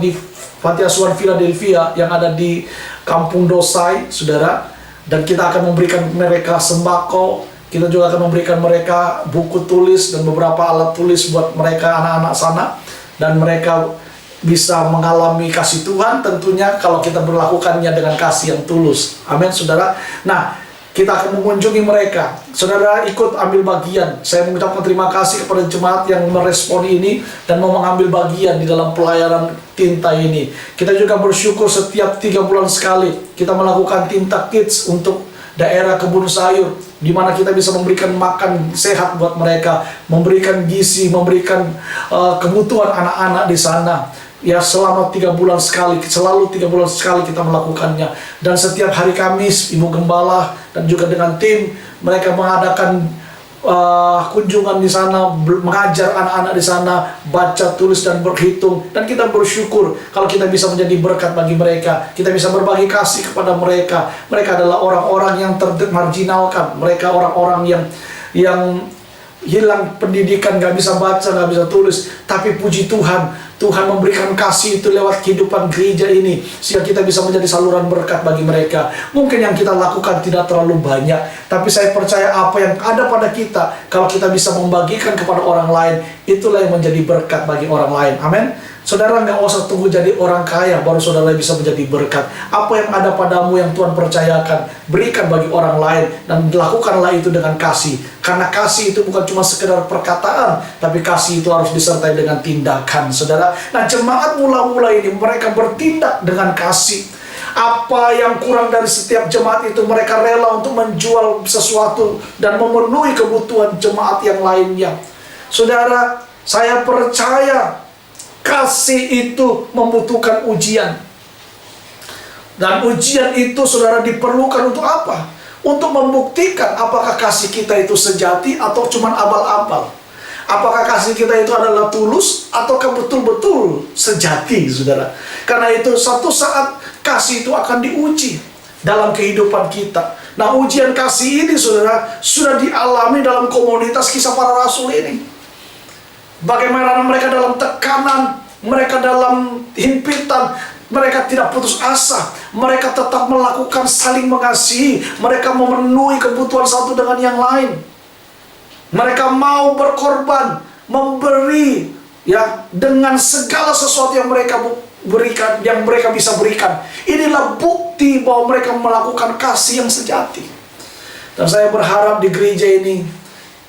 Philadelphia yang ada di Kampung Dosai, saudara. Dan kita akan memberikan mereka sembako. Kita juga akan memberikan mereka buku tulis dan beberapa alat tulis buat mereka anak-anak sana. Dan mereka bisa mengalami kasih Tuhan tentunya kalau kita berlakukannya dengan kasih yang tulus. Amin, saudara. Nah, kita akan mengunjungi mereka. Saudara ikut ambil bagian. Saya mengucapkan terima kasih kepada jemaat yang merespon ini dan mau mengambil bagian di dalam pelayanan tinta ini. Kita juga bersyukur setiap 3 bulan sekali kita melakukan tinta kids untuk daerah kebun sayur, di mana kita bisa memberikan makan sehat buat mereka, memberikan gizi, memberikan kebutuhan anak-anak di sana. Ya, selama 3 bulan sekali, selalu 3 bulan sekali kita melakukannya. Dan setiap hari Kamis, Ibu Gembala dan juga dengan tim, mereka mengadakan kunjungan di sana, mengajar anak-anak di sana, baca, tulis, dan berhitung. Dan kita bersyukur kalau kita bisa menjadi berkat bagi mereka. Kita bisa berbagi kasih kepada mereka. Mereka adalah orang-orang yang termarginalkan. Mereka orang-orang yang hilang pendidikan, gak bisa baca, gak bisa tulis. Tapi puji Tuhan, Tuhan memberikan kasih itu lewat kehidupan gereja ini, sehingga kita bisa menjadi saluran berkat bagi mereka. Mungkin yang kita lakukan tidak terlalu banyak, tapi saya percaya apa yang ada pada kita, kalau kita bisa membagikan kepada orang lain, itulah yang menjadi berkat bagi orang lain. Amin. Saudara nggak usah tunggu jadi orang kaya baru saudara bisa menjadi berkat. Apa yang ada padamu yang Tuhan percayakan, berikan bagi orang lain, dan lakukanlah itu dengan kasih. Karena kasih itu bukan cuma sekedar perkataan, tapi kasih itu harus disertai dengan tindakan, saudara. Nah, jemaat mula-mula ini mereka bertindak dengan kasih. Apa yang kurang dari setiap jemaat itu, mereka rela untuk menjual sesuatu dan memenuhi kebutuhan jemaat yang lainnya. Saudara, saya percaya kasih itu membutuhkan ujian. Dan ujian itu, saudara, diperlukan untuk apa? Untuk membuktikan apakah kasih kita itu sejati atau cuma abal-abal. Apakah kasih kita itu adalah tulus ataukah betul-betul sejati, saudara. Karena itu satu saat kasih itu akan diuji. dalam kehidupan kita. Nah, ujian kasih ini saudara sudah dialami dalam komunitas Kisah Para Rasul ini. Bagaimana mereka dalam tekanan, mereka dalam himpitan, mereka tidak putus asa, mereka tetap melakukan saling mengasihi, mereka memenuhi kebutuhan satu dengan yang lain. Mereka mau berkorban, memberi, ya, dengan segala sesuatu yang mereka berikan, yang mereka bisa berikan. Inilah bukti bahwa mereka melakukan kasih yang sejati. Dan saya berharap di gereja ini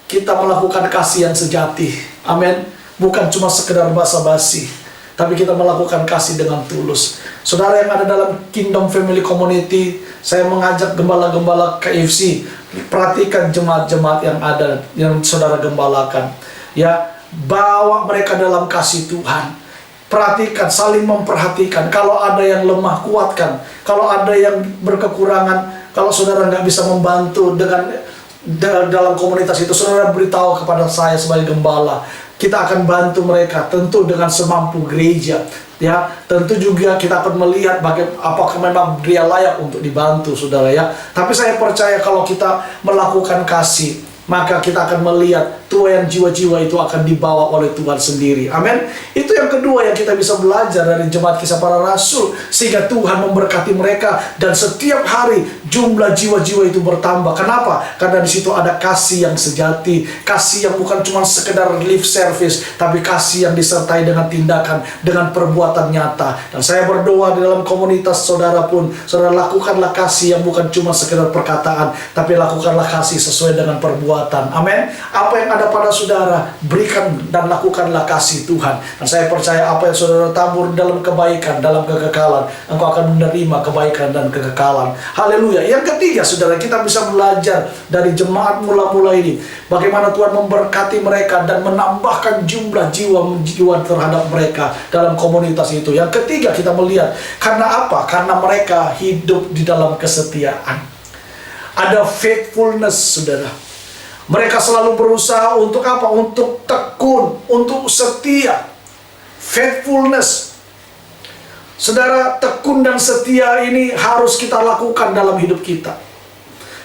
kita melakukan kasih yang sejati. Amin. Bukan cuma sekedar basa-basi, tapi kita melakukan kasih dengan tulus. Saudara yang ada dalam Kingdom Family Community, saya mengajak gembala-gembala KFC, perhatikan jemaat-jemaat yang ada, yang saudara gembalakan. Ya, bawa mereka dalam kasih Tuhan. Perhatikan, saling memperhatikan. Kalau ada yang lemah, kuatkan. Kalau ada yang berkekurangan, kalau saudara nggak bisa membantu dalam komunitas itu, saudara beritahu kepada saya sebagai gembala. Kita akan bantu mereka, tentu dengan semampu gereja. Ya, tentu juga kita akan melihat apakah memang dia layak untuk dibantu, saudara ya. Tapi saya percaya kalau kita melakukan kasih, maka kita akan melihat tuayan jiwa-jiwa itu akan dibawa oleh Tuhan sendiri. Amin. Itu yang kedua yang kita bisa belajar dari jemaat Kisah Para Rasul, sehingga Tuhan memberkati mereka dan setiap hari jumlah jiwa-jiwa itu bertambah. Kenapa? Karena di situ ada kasih yang sejati, kasih yang bukan cuma sekedar lip service, tapi kasih yang disertai dengan tindakan, dengan perbuatan nyata. Dan saya berdoa di dalam komunitas saudara pun, saudara lakukanlah kasih yang bukan cuma sekedar perkataan, tapi lakukanlah kasih sesuai dengan perbuatan. Amin. Apa yang ada pada saudara, berikan dan lakukanlah kasih Tuhan. Dan saya percaya apa yang saudara tabur dalam kebaikan, dalam kekekalan, engkau akan menerima kebaikan dan kekekalan. Haleluya. Yang ketiga, saudara, kita bisa belajar dari jemaat mula-mula ini, bagaimana Tuhan memberkati mereka dan menambahkan jumlah jiwa-jiwa terhadap mereka dalam komunitas itu. Yang ketiga, kita melihat karena apa? Karena mereka hidup di dalam kesetiaan. Ada faithfulness, saudara. Mereka selalu berusaha untuk apa? Untuk tekun, untuk setia. Faithfulness. Saudara, tekun dan setia ini harus kita lakukan dalam hidup kita.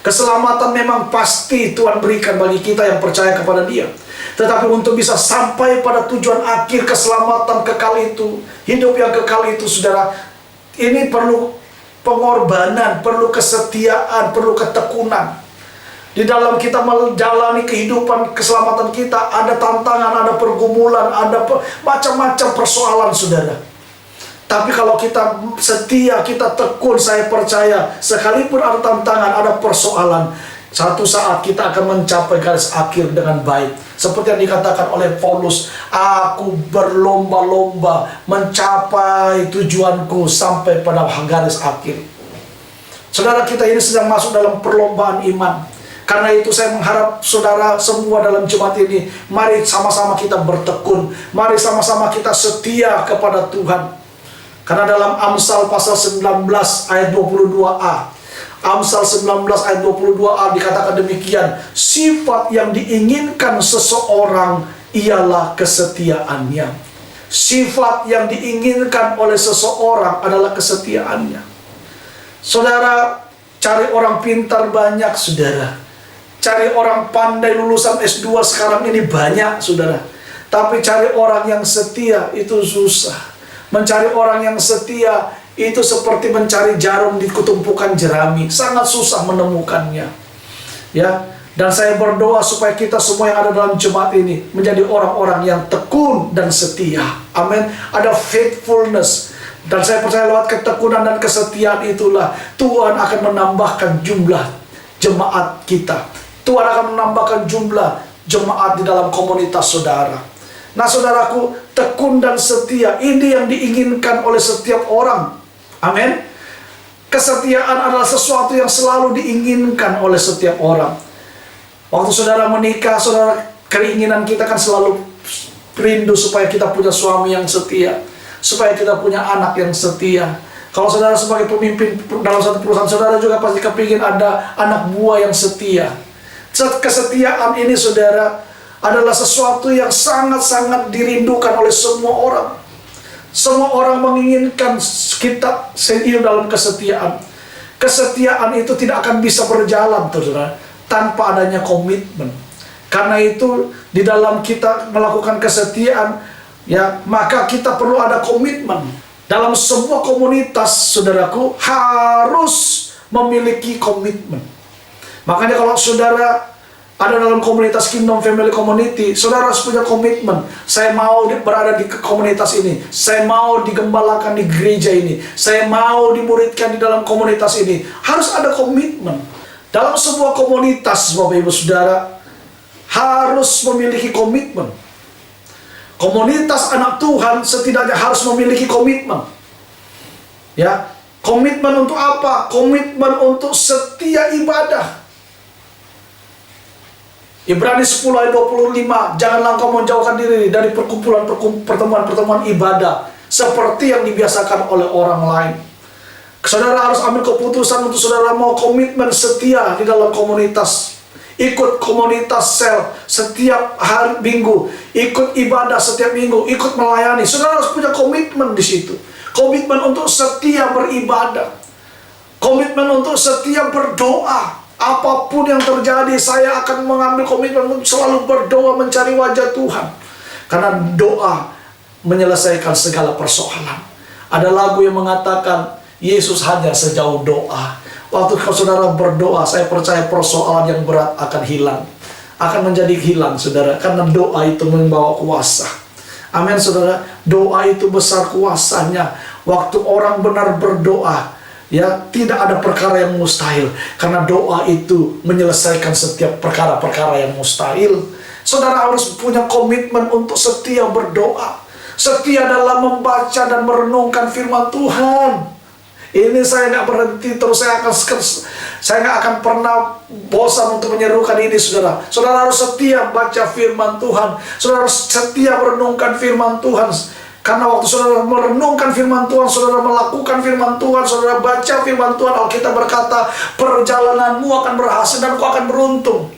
Keselamatan memang pasti Tuhan berikan bagi kita yang percaya kepada Dia. Tetapi untuk bisa sampai pada tujuan akhir keselamatan kekal itu, hidup yang kekal itu, saudara, ini perlu pengorbanan, perlu kesetiaan, perlu ketekunan. Di dalam kita menjalani kehidupan keselamatan kita, ada tantangan, ada pergumulan, ada macam-macam persoalan, saudara. Tapi kalau kita setia, kita tekun, saya percaya, sekalipun ada tantangan, ada persoalan, satu saat kita akan mencapai garis akhir dengan baik. Seperti yang dikatakan oleh Paulus, aku berlomba-lomba mencapai tujuanku sampai pada garis akhir. Saudara, kita ini sedang masuk dalam perlombaan iman. Karena itu saya mengharap saudara semua dalam jemaat ini, mari sama-sama kita bertekun, mari sama-sama kita setia kepada Tuhan. Karena dalam Amsal pasal 19 ayat 22a, Amsal 19 ayat 22a dikatakan demikian, sifat yang diinginkan seseorang ialah kesetiaannya. Sifat yang diinginkan oleh seseorang adalah kesetiaannya. Saudara, cari orang pintar banyak, saudara. Cari orang pandai lulusan S2 sekarang ini banyak, saudara. Tapi cari orang yang setia itu susah. Mencari orang yang setia itu seperti mencari jarum di kutumpukan jerami. Sangat susah menemukannya. Ya, dan saya berdoa supaya kita semua yang ada dalam jemaat ini menjadi orang-orang yang tekun dan setia. Amin. Ada faithfulness. Dan saya percaya lewat ketekunan dan kesetiaan itulah Tuhan akan menambahkan jumlah jemaat kita. Tuhan akan menambahkan jumlah jemaat di dalam komunitas saudara. Nah, saudaraku, tekun dan setia ini yang diinginkan oleh setiap orang. Amin. Kesetiaan adalah sesuatu yang selalu diinginkan oleh setiap orang. Waktu saudara menikah, saudara, keinginan kita kan selalu rindu supaya kita punya suami yang setia, supaya kita punya anak yang setia. Kalau saudara sebagai pemimpin dalam satu perusahaan, saudara juga pasti kepingin ada anak buah yang setia. Kesetiaan ini, saudara, adalah sesuatu yang sangat-sangat dirindukan oleh semua orang. Semua orang menginginkan kita hidup dalam kesetiaan. Kesetiaan itu tidak akan bisa berjalan, saudara, tanpa adanya komitmen. Karena itu di dalam kita melakukan kesetiaan, ya, maka kita perlu ada komitmen. Dalam sebuah komunitas, saudaraku, harus memiliki komitmen. Makanya kalau saudara ada dalam komunitas Kingdom Family Community, saudara harus punya komitmen. Saya mau berada di komunitas ini. Saya mau digembalakan di gereja ini. Saya mau dimuridkan di dalam komunitas ini. Harus ada komitmen. Dalam sebuah komunitas, Bapak Ibu Saudara, harus memiliki komitmen. Komunitas anak Tuhan setidaknya harus memiliki komitmen. Ya, komitmen untuk apa? Komitmen untuk setia ibadah. Ibrani 10 ayat 25, janganlah engkau menjauhkan diri dari pertemuan-pertemuan ibadah seperti yang dibiasakan oleh orang lain. Saudara harus ambil keputusan untuk saudara mau komitmen setia di dalam komunitas. Ikut komunitas sel setiap hari Minggu, ikut ibadah setiap minggu, ikut melayani. Saudara harus punya komitmen di situ. Komitmen untuk setia beribadah. Komitmen untuk setia berdoa. Apapun yang terjadi, saya akan mengambil komitmen untuk selalu berdoa mencari wajah Tuhan. Karena doa menyelesaikan segala persoalan. Ada lagu yang mengatakan, Yesus hanya sejauh doa. Waktu saudara berdoa, saya percaya persoalan yang berat akan hilang. Akan menjadi hilang, saudara. Karena doa itu membawa kuasa. Amin, saudara. Doa itu besar kuasanya. Waktu orang benar berdoa, ya, tidak ada perkara yang mustahil. Karena doa itu menyelesaikan setiap perkara-perkara yang mustahil. Saudara harus punya komitmen untuk setia berdoa. Setia dalam membaca dan merenungkan firman Tuhan. Ini saya nggak berhenti terus, saya nggak akan pernah bosan untuk menyerukan ini, saudara. Saudara harus setia baca firman Tuhan. Saudara harus setia merenungkan firman Tuhan. Karena waktu saudara merenungkan firman Tuhan, saudara melakukan firman Tuhan, saudara baca firman Tuhan, Alkitab berkata, perjalananmu akan berhasil dan kau akan beruntung.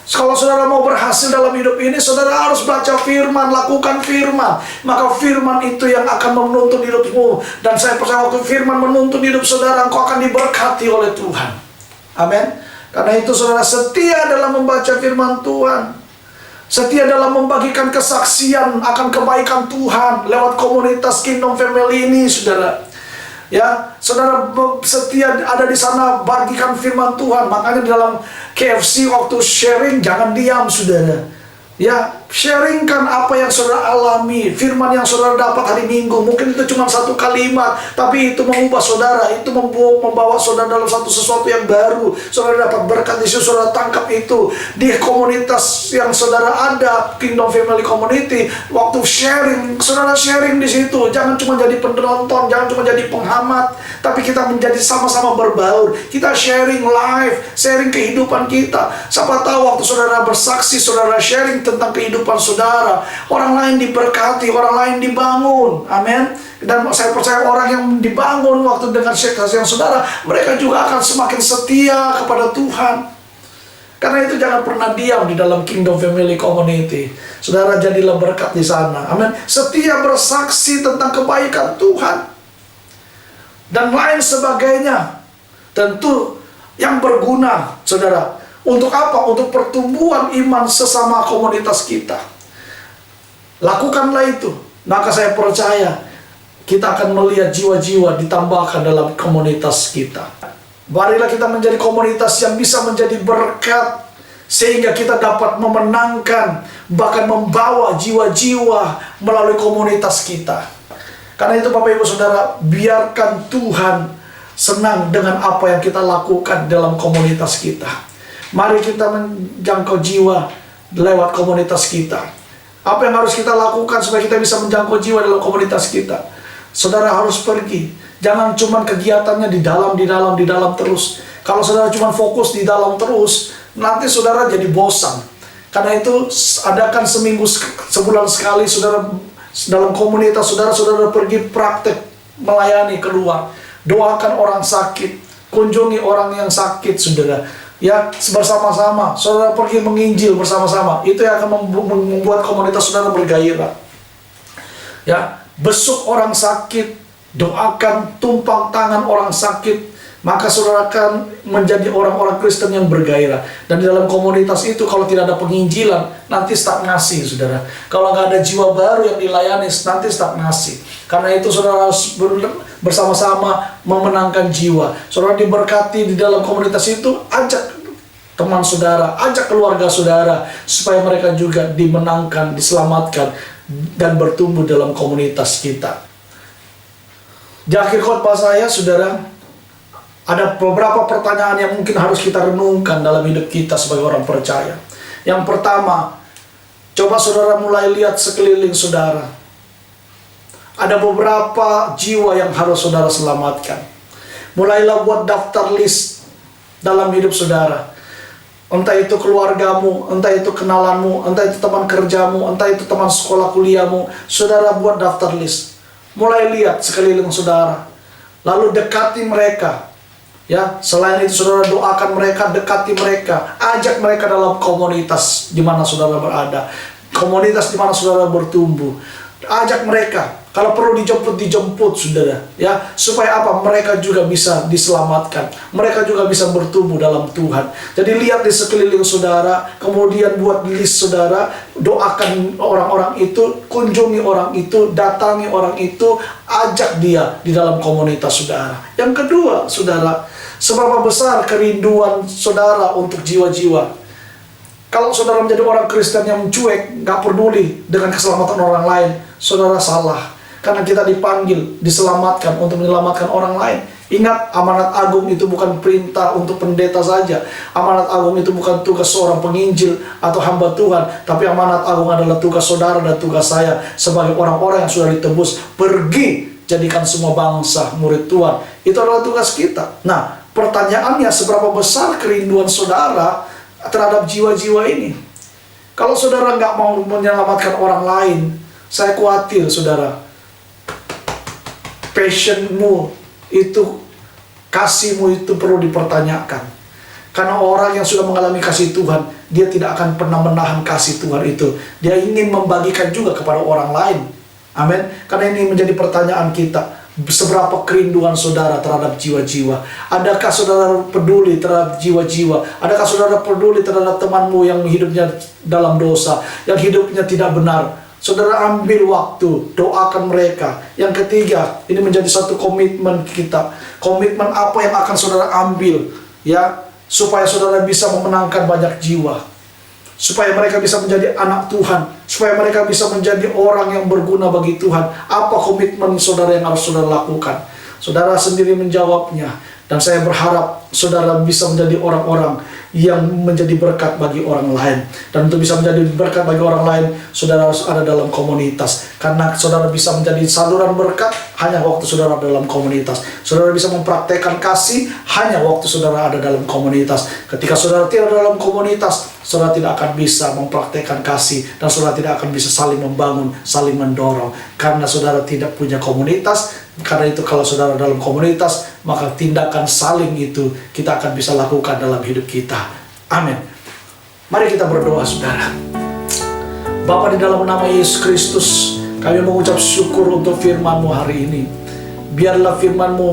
Kalau saudara mau berhasil dalam hidup ini, saudara harus baca firman, lakukan firman. Maka firman itu yang akan menuntun hidupmu. Dan saya percaya waktu firman menuntun hidup saudara, engkau akan diberkati oleh Tuhan. Amin. Karena itu saudara setia dalam membaca firman Tuhan. Setia dalam membagikan kesaksian akan kebaikan Tuhan lewat komunitas Kingdom Family ini, saudara. Ya, saudara setia ada di sana bagikan firman Tuhan. Makanya di dalam KFC waktu sharing jangan diam, saudara. Ya, sharingkan apa yang saudara alami, firman yang saudara dapat hari Minggu. Mungkin itu cuma satu kalimat, tapi itu mengubah saudara, itu membawa saudara dalam sesuatu yang baru. Saudara dapat berkat di situ, saudara tangkap itu di komunitas yang saudara ada, Kingdom Family Community. Waktu sharing, saudara sharing di situ. Jangan cuma jadi penonton, jangan cuma jadi penghamat, tapi kita menjadi sama-sama berbaur. Kita sharing live, sharing kehidupan kita. Siapa tahu waktu saudara bersaksi, saudara sharing tentang kehidupan saudara, orang lain diberkati, orang lain dibangun. Amin. Dan saya percaya orang yang dibangun waktu dengan kesaksian saudara, mereka juga akan semakin setia kepada Tuhan. Karena itu jangan pernah diam di dalam Kingdom Family Community. Saudara jadilah berkat di sana. Amin. Setia bersaksi tentang kebaikan Tuhan dan lain sebagainya. Tentu yang berguna, saudara. Untuk apa? Untuk pertumbuhan iman sesama komunitas kita. Lakukanlah itu. Maka saya percaya kita akan melihat jiwa-jiwa ditambahkan dalam komunitas kita. Marilah kita menjadi komunitas yang bisa menjadi berkat, sehingga kita dapat memenangkan, bahkan membawa jiwa-jiwa melalui komunitas kita. Karena itu Bapak Ibu Saudara, biarkan Tuhan senang dengan apa yang kita lakukan dalam komunitas kita. Mari kita menjangkau jiwa lewat komunitas kita. Apa yang harus kita lakukan supaya kita bisa menjangkau jiwa dalam komunitas kita? Saudara harus pergi. Jangan cuma kegiatannya di dalam terus. Kalau saudara cuma fokus di dalam terus, nanti saudara jadi bosan. Karena itu adakan sebulan sekali saudara dalam komunitas saudara pergi praktek melayani keluar. Doakan orang sakit, kunjungi orang yang sakit, saudara. Ya, bersama-sama, saudara pergi menginjil bersama-sama. Itu yang akan membuat komunitas saudara bergairah. Ya, besuk orang sakit, doakan, tumpang tangan orang sakit. maka saudara akan menjadi orang-orang Kristen yang bergairah. Dan di dalam komunitas itu kalau tidak ada penginjilan, nanti stagnasi saudara. Kalau nggak ada jiwa baru yang dilayani, nanti stagnasi. Karena itu saudara harus bersama-sama memenangkan jiwa. Saudara diberkati di dalam komunitas itu, ajak teman saudara, ajak keluarga saudara, supaya mereka juga dimenangkan, diselamatkan, dan bertumbuh dalam komunitas kita. Di akhir khotbah saya, saudara, ada beberapa pertanyaan yang mungkin harus kita renungkan dalam hidup kita sebagai orang percaya. Yang pertama, coba saudara mulai lihat sekeliling saudara. Ada beberapa jiwa yang harus saudara selamatkan. Mulailah buat daftar list dalam hidup saudara. Entah itu keluargamu, entah itu kenalanmu, entah itu teman kerjamu, entah itu teman sekolah kuliahmu. Saudara buat daftar list. Mulai lihat sekeliling saudara. Lalu dekati mereka. Ya, selain itu saudara doakan mereka, dekati mereka, ajak mereka dalam komunitas di mana saudara berada, komunitas di mana saudara bertumbuh. Ajak mereka, kalau perlu dijemput saudara, ya, supaya apa? Mereka juga bisa diselamatkan, mereka juga bisa bertumbuh dalam Tuhan. Jadi lihat di sekeliling saudara, kemudian buat list saudara, doakan orang-orang itu, kunjungi orang itu, datangi orang itu, ajak dia di dalam komunitas saudara. Yang kedua, saudara, seberapa besar kerinduan saudara untuk jiwa-jiwa. Kalau saudara menjadi orang Kristen yang cuek, gak peduli dengan keselamatan orang lain, saudara salah. Karena kita dipanggil, diselamatkan untuk menyelamatkan orang lain. Ingat, amanat agung itu bukan perintah untuk pendeta saja. Amanat agung itu bukan tugas seorang penginjil atau hamba Tuhan. Tapi amanat agung adalah tugas saudara dan tugas saya sebagai orang-orang yang sudah ditebus. Pergi, jadikan semua bangsa murid Tuhan. Itu adalah tugas kita. Nah, pertanyaannya, seberapa besar kerinduan saudara terhadap jiwa-jiwa ini? Kalau saudara nggak mau menyelamatkan orang lain, saya khawatir saudara, passionmu itu, kasihmu itu perlu dipertanyakan. Karena orang yang sudah mengalami kasih Tuhan, dia tidak akan pernah menahan kasih Tuhan itu. Dia ingin membagikan juga kepada orang lain. Amin. Karena ini menjadi pertanyaan kita. Seberapa kerinduan saudara terhadap jiwa-jiwa? Adakah saudara peduli terhadap jiwa-jiwa? Adakah saudara peduli terhadap temanmu yang hidupnya dalam dosa, yang hidupnya tidak benar? Saudara ambil waktu, doakan mereka. Yang ketiga, ini menjadi satu komitmen kita. Komitmen apa yang akan saudara ambil, ya, supaya saudara bisa memenangkan banyak jiwa, supaya mereka bisa menjadi anak Tuhan, supaya mereka bisa menjadi orang yang berguna bagi Tuhan. Apa komitmen saudara yang harus saudara lakukan? Saudara sendiri menjawabnya. Dan saya berharap saudara bisa menjadi orang-orang yang menjadi berkat bagi orang lain. Dan untuk bisa menjadi berkat bagi orang lain, saudara harus ada dalam komunitas. Karena saudara bisa menjadi saluran berkat hanya waktu saudara dalam komunitas. Saudara bisa mempraktekkan kasih hanya waktu saudara ada dalam komunitas. Ketika saudara tidak dalam komunitas, saudara tidak akan bisa mempraktekkan kasih. Dan saudara tidak akan bisa saling membangun, saling mendorong. Karena saudara tidak punya komunitas. Karena itu kalau saudara dalam komunitas, maka tindakan saling itu kita akan bisa lakukan dalam hidup kita. Amin. Mari kita berdoa saudara. Bapa, di dalam nama Yesus Kristus, kami mengucap syukur untuk firman-Mu hari ini. Biarlah firman-Mu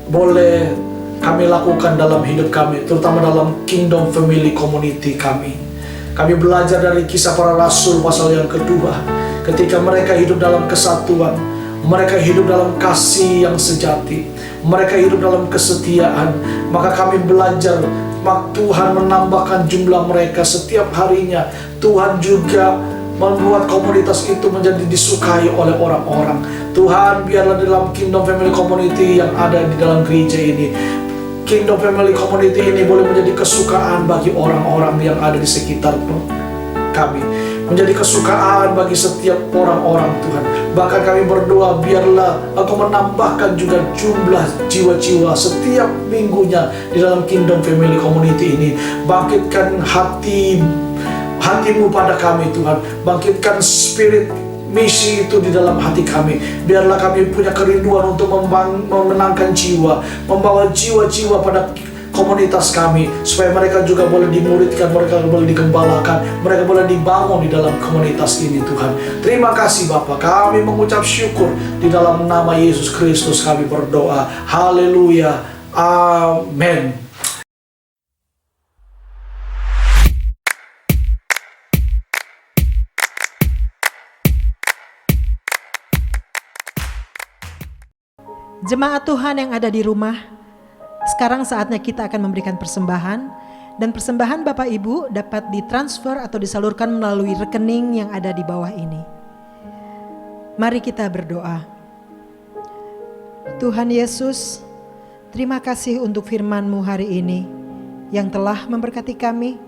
boleh kami lakukan dalam hidup kami, terutama dalam Kingdom Family Community kami. Kami belajar dari Kisah Para Rasul pasal yang kedua. Ketika mereka hidup dalam kesatuan, mereka hidup dalam kasih yang sejati, mereka hidup dalam kesetiaan, maka kami belajar Tuhan menambahkan jumlah mereka setiap harinya. Tuhan juga membuat komunitas itu menjadi disukai oleh orang-orang. Tuhan, biarlah dalam Kingdom Family Community yang ada di dalam gereja ini, Kingdom Family Community ini boleh menjadi kesukaan bagi orang-orang yang ada di sekitar kami, menjadi kesukaan bagi setiap orang-orang Tuhan. Bahkan kami berdoa, biarlah Engkau menambahkan juga jumlah jiwa-jiwa setiap minggunya di dalam Kingdom Family Community ini. Bangkitkan hatimu pada kami Tuhan. Bangkitkan spirit misi itu di dalam hati kami. Biarlah kami punya kerinduan untuk memenangkan jiwa, membawa jiwa-jiwa pada komunitas kami, supaya mereka juga boleh dimuridkan, mereka boleh digembalakan, mereka boleh dibangun di dalam komunitas ini Tuhan. Terima kasih Bapa, kami mengucap syukur di dalam nama Yesus Kristus kami berdoa. Haleluya, Amin. Jemaat Tuhan yang ada di rumah, sekarang saatnya kita akan memberikan persembahan, dan persembahan Bapak Ibu dapat ditransfer atau disalurkan melalui rekening yang ada di bawah ini. Mari kita berdoa. Tuhan Yesus, terima kasih untuk firman-Mu hari ini yang telah memberkati kami.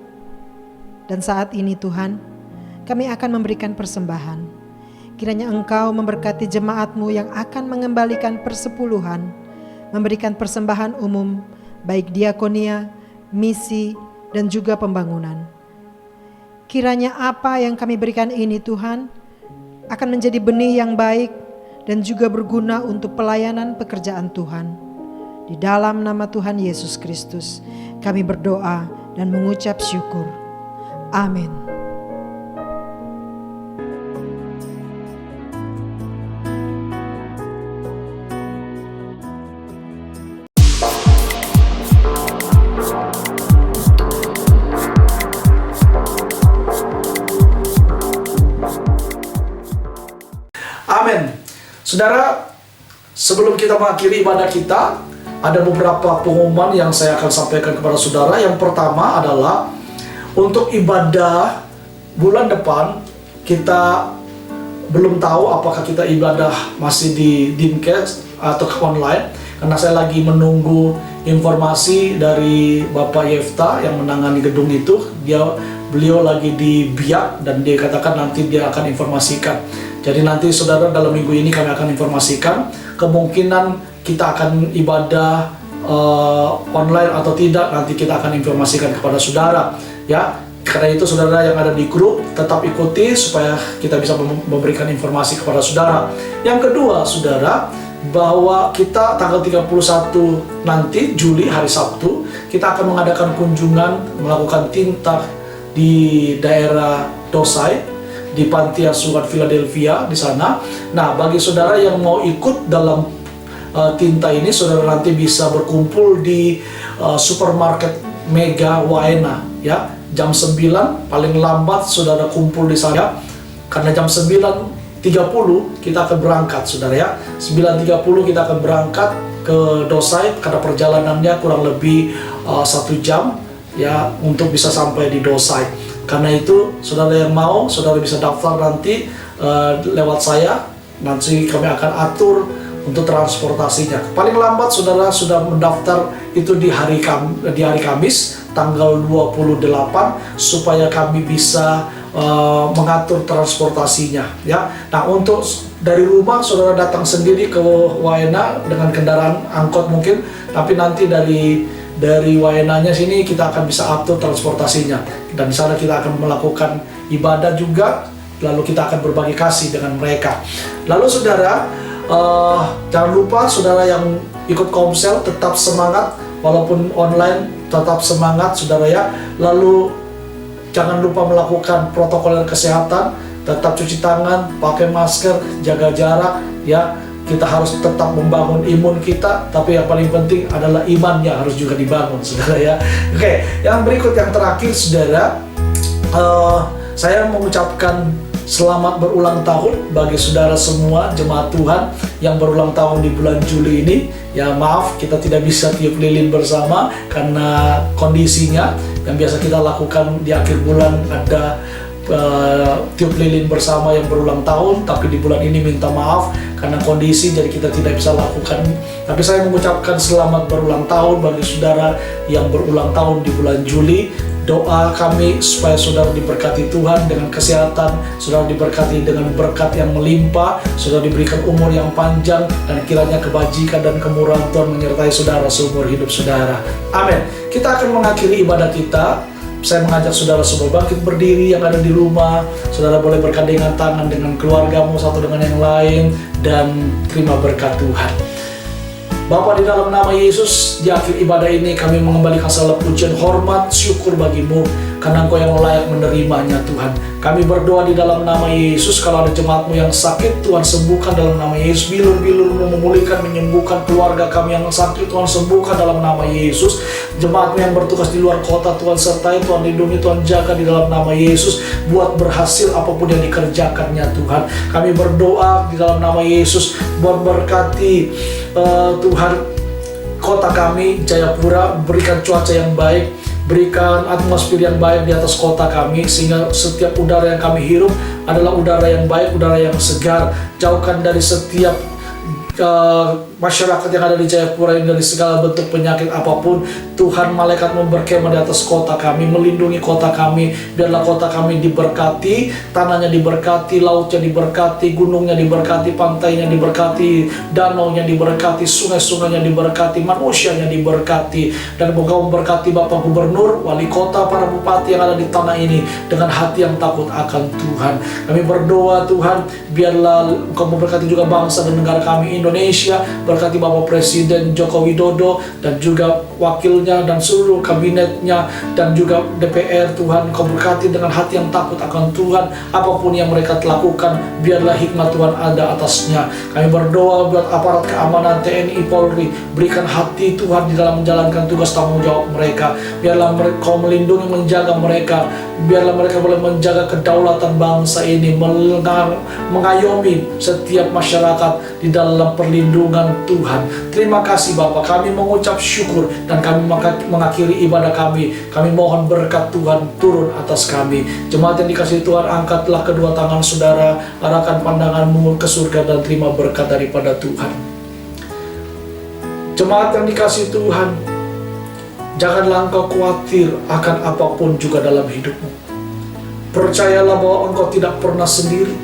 Dan saat ini Tuhan, kami akan memberikan persembahan. Kiranya Engkau memberkati jemaat-Mu yang akan mengembalikan persepuluhan, memberikan persembahan umum, baik diakonia, misi, dan juga pembangunan. Kiranya apa yang kami berikan ini Tuhan, akan menjadi benih yang baik dan juga berguna untuk pelayanan pekerjaan Tuhan. Di dalam nama Tuhan Yesus Kristus, kami berdoa dan mengucap syukur. Amin. Amin. Saudara, sebelum kita mengakhiri ibadah kita, ada beberapa pengumuman yang saya akan sampaikan kepada saudara. Yang pertama adalah untuk ibadah bulan depan, kita belum tahu apakah kita ibadah masih di Dimkes atau online, karena saya lagi menunggu informasi dari Bapak Yefta yang menangani gedung itu. Beliau lagi di Biak dan dia katakan nanti dia akan informasikan. Jadi nanti saudara, dalam minggu ini kami akan informasikan kemungkinan kita akan ibadah online atau tidak, nanti kita akan informasikan kepada saudara ya. Karena itu saudara yang ada di grup tetap ikuti supaya kita bisa memberikan informasi kepada saudara. Yang kedua saudara, bahwa kita tanggal 31 nanti Juli, hari Sabtu, kita akan mengadakan kunjungan melakukan tinta di daerah Dosai, di Panti Asuhan Philadelphia di sana. Nah, bagi saudara yang mau ikut dalam tinta ini, saudara nanti bisa berkumpul di supermarket Mega Waena ya. Jam 9 paling lambat saudara kumpul di sana, karena jam 9.30 kita akan berangkat saudara ya. 9.30 kita akan berangkat ke Dosai, karena perjalanannya kurang lebih 1 jam ya untuk bisa sampai di Dosai. Karena itu saudara yang mau, saudara bisa daftar nanti lewat saya. Nanti kami akan atur untuk transportasinya. Paling lambat saudara sudah mendaftar itu di hari Kamis tanggal 28, supaya kami bisa mengatur transportasinya ya. Nah, untuk dari rumah saudara datang sendiri ke Waena dengan kendaraan angkot mungkin, tapi nanti dari Waenanya sini kita akan bisa atur transportasinya, dan di sana kita akan melakukan ibadah juga, lalu kita akan berbagi kasih dengan mereka. Lalu saudara, jangan lupa saudara yang ikut Komsel tetap semangat, walaupun online tetap semangat saudara ya. Lalu jangan lupa melakukan protokol kesehatan, tetap cuci tangan, pakai masker, jaga jarak ya. Kita harus tetap membangun imun kita, tapi yang paling penting adalah imannya harus juga dibangun saudara ya. Oke, yang berikut, yang terakhir saudara, saya mengucapkan selamat berulang tahun bagi saudara semua jemaat Tuhan yang berulang tahun di bulan Juli ini. Ya maaf, kita tidak bisa tiup lilin bersama karena kondisinya. Yang biasa kita lakukan di akhir bulan ada tiup lilin bersama yang berulang tahun, tapi di bulan ini minta maaf karena kondisi, jadi kita tidak bisa lakukan. Tapi saya mengucapkan selamat berulang tahun bagi saudara yang berulang tahun di bulan Juli. Doa kami supaya saudara diberkati Tuhan dengan kesehatan, saudara diberkati dengan berkat yang melimpah, saudara diberikan umur yang panjang, dan kiranya kebajikan dan kemurahan Tuhan menyertai saudara seumur hidup saudara. Amin. Kita akan mengakhiri ibadah kita. Saya mengajak saudara semua bangkit berdiri yang ada di rumah. Saudara boleh bergandengan tangan dengan keluargamu satu dengan yang lain dan terima berkat Tuhan. Bapa, di dalam nama Yesus, di akhir ibadah ini kami mengembalikan segala pujian, hormat, syukur bagimu, karena Engkau yang layak menerimanya Tuhan. Kami berdoa di dalam nama Yesus, kalau ada jemaatmu yang sakit, Tuhan sembuhkan dalam nama Yesus. Bilur-bilur-Mu memulihkan, menyembuhkan keluarga kami yang sakit, Tuhan sembuhkan dalam nama Yesus. Jemaatmu yang bertugas di luar kota, Tuhan sertai, Tuhan lindungi, Tuhan jaga di dalam nama Yesus. Buat berhasil apapun yang dikerjakannya Tuhan. Kami berdoa di dalam nama Yesus, buat berkati Tuhan kota kami Jayapura, berikan cuaca yang baik, berikan atmosfer yang baik di atas kota kami, sehingga setiap udara yang kami hirup adalah udara yang baik, udara yang segar. Jauhkan dari setiap masyarakat yang ada di Jayapura ini dari segala bentuk penyakit apapun. Tuhan, malaikat berkemah di atas kota kami, melindungi kota kami. Biarlah kota kami diberkati, tanahnya diberkati, lautnya diberkati, gunungnya diberkati, pantainya diberkati, danaunya diberkati, sungai-sungainya diberkati, manusianya diberkati. Dan Engkau memberkati Bapak Gubernur, wali kota, para bupati yang ada di tanah ini dengan hati yang takut akan Tuhan. Kami berdoa Tuhan, biarlah Engkau memberkati juga bangsa dan negara kami Indonesia. Berkati Bapak Presiden Joko Widodo dan juga wakilnya dan seluruh kabinetnya dan juga DPR. Tuhan, Kau berkati dengan hati yang takut akan Tuhan. Apapun yang mereka lakukan, biarlah hikmat Tuhan ada atasnya. Kami berdoa buat aparat keamanan TNI Polri, berikan hati Tuhan di dalam menjalankan tugas tanggung jawab mereka. Biarlah Kau melindungi, menjaga mereka. Biarlah mereka boleh menjaga kedaulatan bangsa ini, mengayomi setiap masyarakat di dalam perlindungan Tuhan. Terima kasih Bapak, kami mengucap syukur dan kami mengakhiri ibadah kami. Kami mohon berkat Tuhan turun atas kami. Jemaat yang dikasihi Tuhan, angkatlah kedua tangan saudara, arahkan pandanganmu ke surga dan terima berkat daripada Tuhan. Jemaat yang dikasihi Tuhan, janganlah engkau khawatir akan apapun juga dalam hidupmu. Percayalah bahwa engkau tidak pernah sendiri.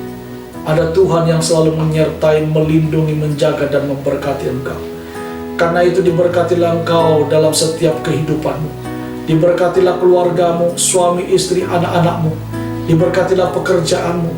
Ada Tuhan yang selalu menyertai, melindungi, menjaga, dan memberkati engkau. Karena itu diberkatilah engkau dalam setiap kehidupanmu. Diberkatilah keluargamu, suami, istri, anak-anakmu. Diberkatilah pekerjaanmu.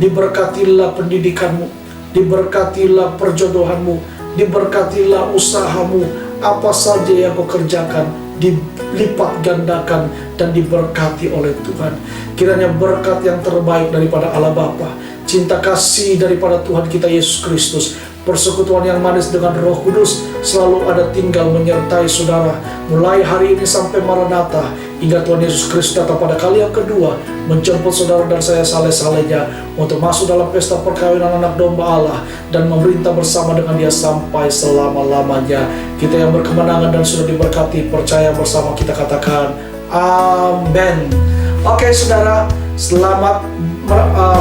Diberkatilah pendidikanmu. Diberkatilah perjodohanmu. Diberkatilah usahamu. Apa saja yang kau kerjakan, dilipat gandakan dan diberkati oleh Tuhan. Kiranya berkat yang terbaik daripada Allah Bapa, cinta kasih daripada Tuhan kita Yesus Kristus, persekutuan yang manis dengan Roh Kudus selalu ada tinggal menyertai saudara mulai hari ini sampai Maranatha, hingga Tuhan Yesus Kristus datang pada kali yang kedua menjemput saudara dan saya saleh-salehnya untuk masuk dalam pesta perkawinan anak domba Allah dan memerintah bersama dengan Dia sampai selama-lamanya. Kita yang berkemenangan dan sudah diberkati, percaya bersama kita katakan amin. Oke saudara, selamat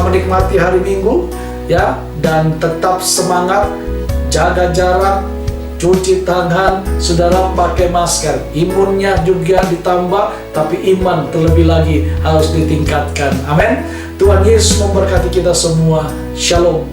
menikmati hari Minggu ya, dan tetap semangat, jaga jarak, cuci tangan, saudara pakai masker, imunnya juga ditambah, tapi iman terlebih lagi harus ditingkatkan. Amin. Tuhan Yesus memberkati kita semua. Shalom.